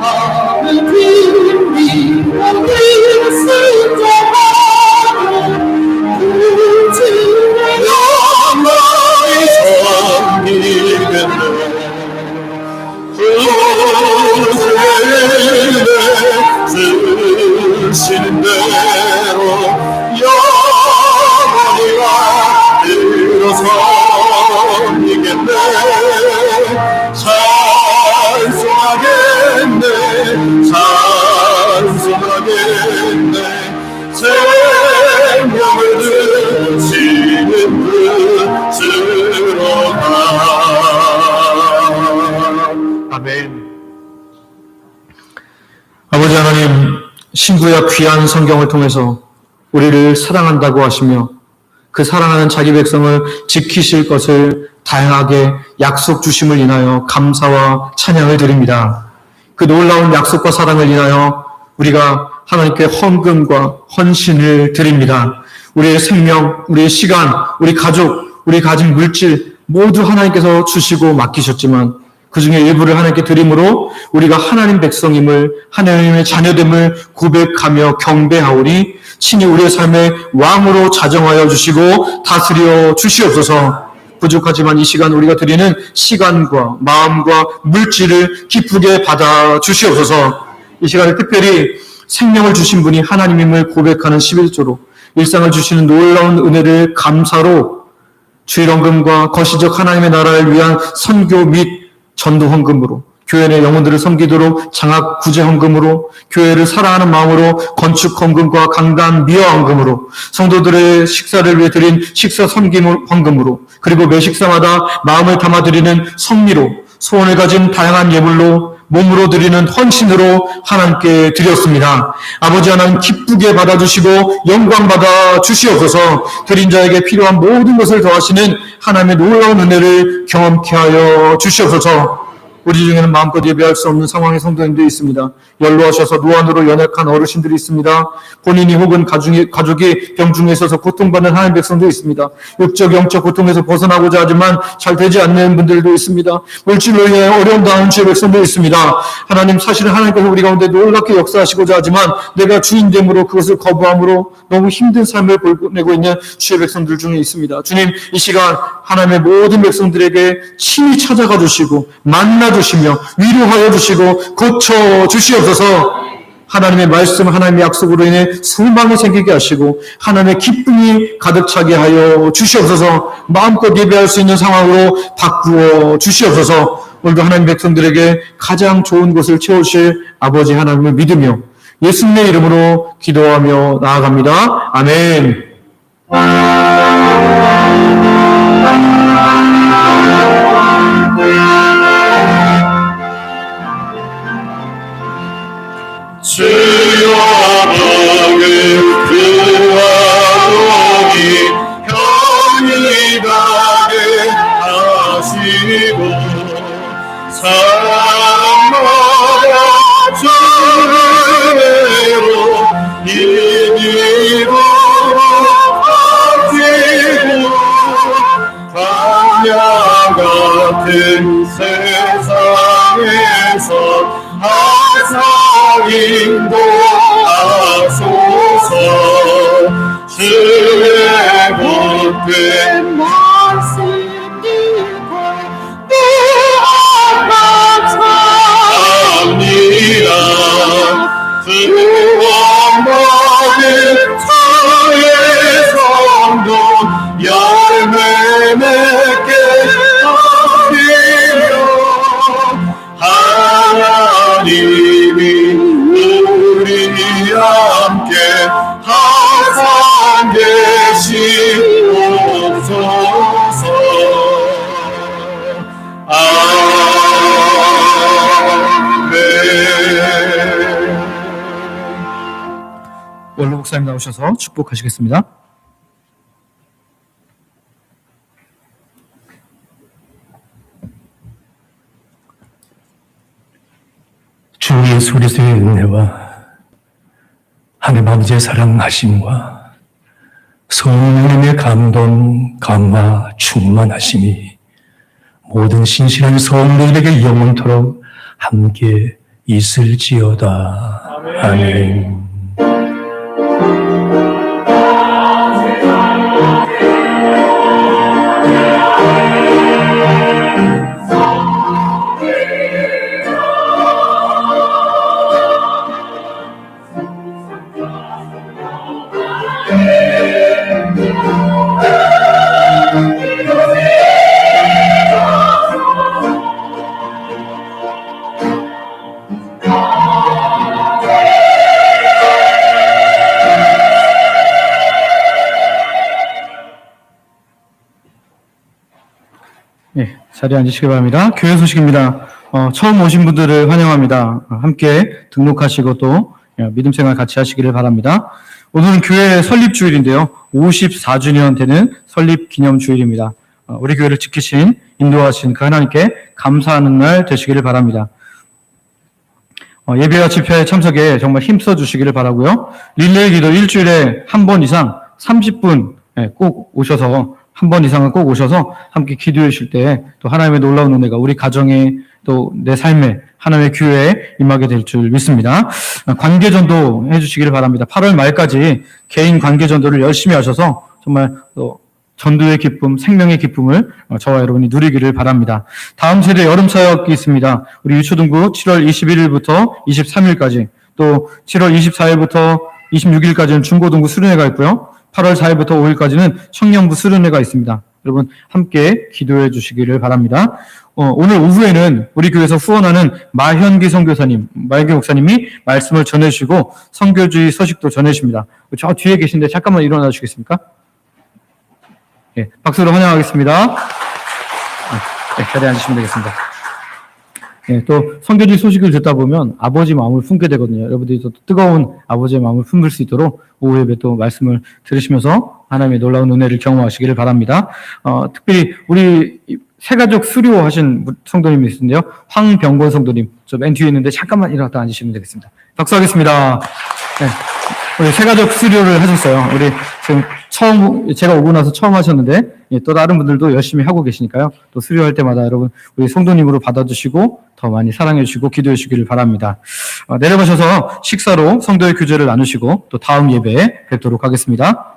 마음을 빌리고 승정하고 구주의 영광이 섬기겠네 주시는 대로 영원히 받들어 섬기겠네 찬송하겠네 찬송하겠네 생명을 주시는 그 주로다 아멘. 아버지 하나님 신부야 귀한 성경을 통해서 우리를 사랑한다고 하시며 그 사랑하는 자기 백성을 지키실 것을 다양하게 약속 주심을 인하여 감사와 찬양을 드립니다. 그 놀라운 약속과 사랑을 인하여 우리가 하나님께 헌금과 헌신을 드립니다. 우리의 생명, 우리의 시간, 우리 가족, 우리 가진 물질 모두 하나님께서 주시고 맡기셨지만 그 중에 일부를 하나님께 드림으로 우리가 하나님 백성임을 하나님의 자녀됨을 고백하며 경배하오니 친히 우리의 삶의 왕으로 자정하여 주시고 다스려 주시옵소서. 부족하지만 이 시간 우리가 드리는 시간과 마음과 물질을 기쁘게 받아 주시옵소서. 이 시간에 특별히 생명을 주신 분이 하나님임을 고백하는 11조로 일상을 주시는 놀라운 은혜를 감사로 주일헌금과 거시적 하나님의 나라를 위한 선교 및 전도 헌금으로 교회 내 영혼들을 섬기도록 장학 구제 헌금으로 교회를 사랑하는 마음으로 건축 헌금과 강단 미화 헌금으로 성도들의 식사를 위해 드린 식사 섬김 헌금으로 그리고 매 식사마다 마음을 담아 드리는 성미로 소원을 가진 다양한 예물로 몸으로 드리는 헌신으로 하나님께 드렸습니다. 아버지 하나님 기쁘게 받아주시고 영광 받아 주시옵소서. 드린 자에게 필요한 모든 것을 더하시는 하나님의 놀라운 은혜를 경험케 하여 주시옵소서. 우리 중에는 마음껏 예배할 수 없는 상황의 성도님들이 있습니다. 연로하셔서 노안으로 연약한 어르신들이 있습니다. 본인이 혹은 가족이 병중에 있어서 고통받는 하나님 백성도 있습니다. 육적, 영적 고통에서 벗어나고자 하지만 잘 되지 않는 분들도 있습니다. 물질로 인해 어려움 당하는 주의 백성도 있습니다. 하나님, 사실은 하나님께서 우리 가운데 놀랍게 역사하시고자 하지만 내가 주인됨으로 그것을 거부함으로 너무 힘든 삶을 보내고 있는 주의 백성들 중에 있습니다. 주님, 이 시간 하나님의 모든 백성들에게 친히 찾아가 주시고 만나 주시며 위로하여 주시고 고쳐 주시옵소서. 하나님의 말씀, 하나님의 약속으로 인해 소망이 생기게 하시고 하나님의 기쁨이 가득 차게 하여 주시옵소서. 마음껏 예배할 수 있는 상황으로 바꾸어 주시옵소서. 오늘도 하나님 백성들에게 가장 좋은 것을 채우실 아버지 하나님을 믿으며 예수님의 이름으로 기도하며 나아갑니다. 아멘. 주여 방을 구하오니 편히 가게 하시고 사랑마다 주를 외로 이기고 버티고 광야 같은 세상에서 항상 인도하소서. 주의 복된 말씀 듣고 내 안만 합니다. 구원받은 주의 성도 열매 맺게 하리라. 하나님이 우리 함께 항상 계시옵소서. 아멘. 원로 목사님 나오셔서 축복하시겠습니다. 주 예수 그리스도의 은혜와 하나님 아버지의 사랑하심과 성령님의 감동, 감화, 충만하심이 모든 신실한 성도들에게 영원토록 함께 있을지어다. 아멘. 네, 자리에 앉으시기 바랍니다. 교회 소식입니다. 처음 오신 분들을 환영합니다. 함께 등록하시고 또 믿음 생활 같이 하시기를 바랍니다. 오늘은 교회 설립 주일인데요. 54주년 되는 설립 기념 주일입니다. 우리 교회를 지키신, 인도하신 그 하나님께 감사하는 날 되시기를 바랍니다. 예배와 집회에 참석에 정말 힘써 주시기를 바라고요. 릴레이 기도 일주일에 한 번 이상 30분 꼭 오셔서 한 번 이상은 꼭 오셔서 함께 기도해 주실 때 또 하나님의 놀라운 은혜가 우리 가정에 또 내 삶에 하나님의 교회에 임하게 될 줄 믿습니다. 관계전도 해주시기를 바랍니다. 8월 말까지 개인 관계전도를 열심히 하셔서 정말 또 전도의 기쁨, 생명의 기쁨을 저와 여러분이 누리기를 바랍니다. 다음 세대 여름 사역이 있습니다. 우리 유초등부 7월 21일부터 23일까지 또 7월 24일부터 26일까지는 중고등부 수련회가 있고요. 8월 4일부터 5일까지는 청년부 수련회가 있습니다. 여러분 함께 기도해 주시기를 바랍니다. 오늘 오후에는 우리 교회에서 후원하는 마현기 선교사님, 마현기 목사님이 말씀을 전해주시고 선교주의 서식도 전해주십니다. 저 뒤에 계신데 잠깐만 일어나 주시겠습니까? 예, 박수로 환영하겠습니다. 네, 자리에 앉으시면 되겠습니다. 예, 또 선교지 소식을 듣다 보면 아버지 마음을 품게 되거든요. 여러분들이 또 뜨거운 아버지의 마음을 품을 수 있도록 오후 예배 또 말씀을 들으시면서 하나님의 놀라운 은혜를 경험하시기를 바랍니다. 특별히 우리 새가족 수료하신 성도님이 있는데요. 황병권 성도님, 저 맨 뒤에 있는데 잠깐만 일어났다 앉으시면 되겠습니다. 박수하겠습니다. 네. 우리 새가족 수료를 하셨어요. 우리 지금 제가 오고 나서 처음 하셨는데, 예, 또 다른 분들도 열심히 하고 계시니까요. 또 수료할 때마다 여러분, 우리 성도님으로 받아주시고, 더 많이 사랑해주시고, 기도해 주시기를 바랍니다. 내려가셔서 식사로 성도의 교제를 나누시고, 또 다음 예배에 뵙도록 하겠습니다.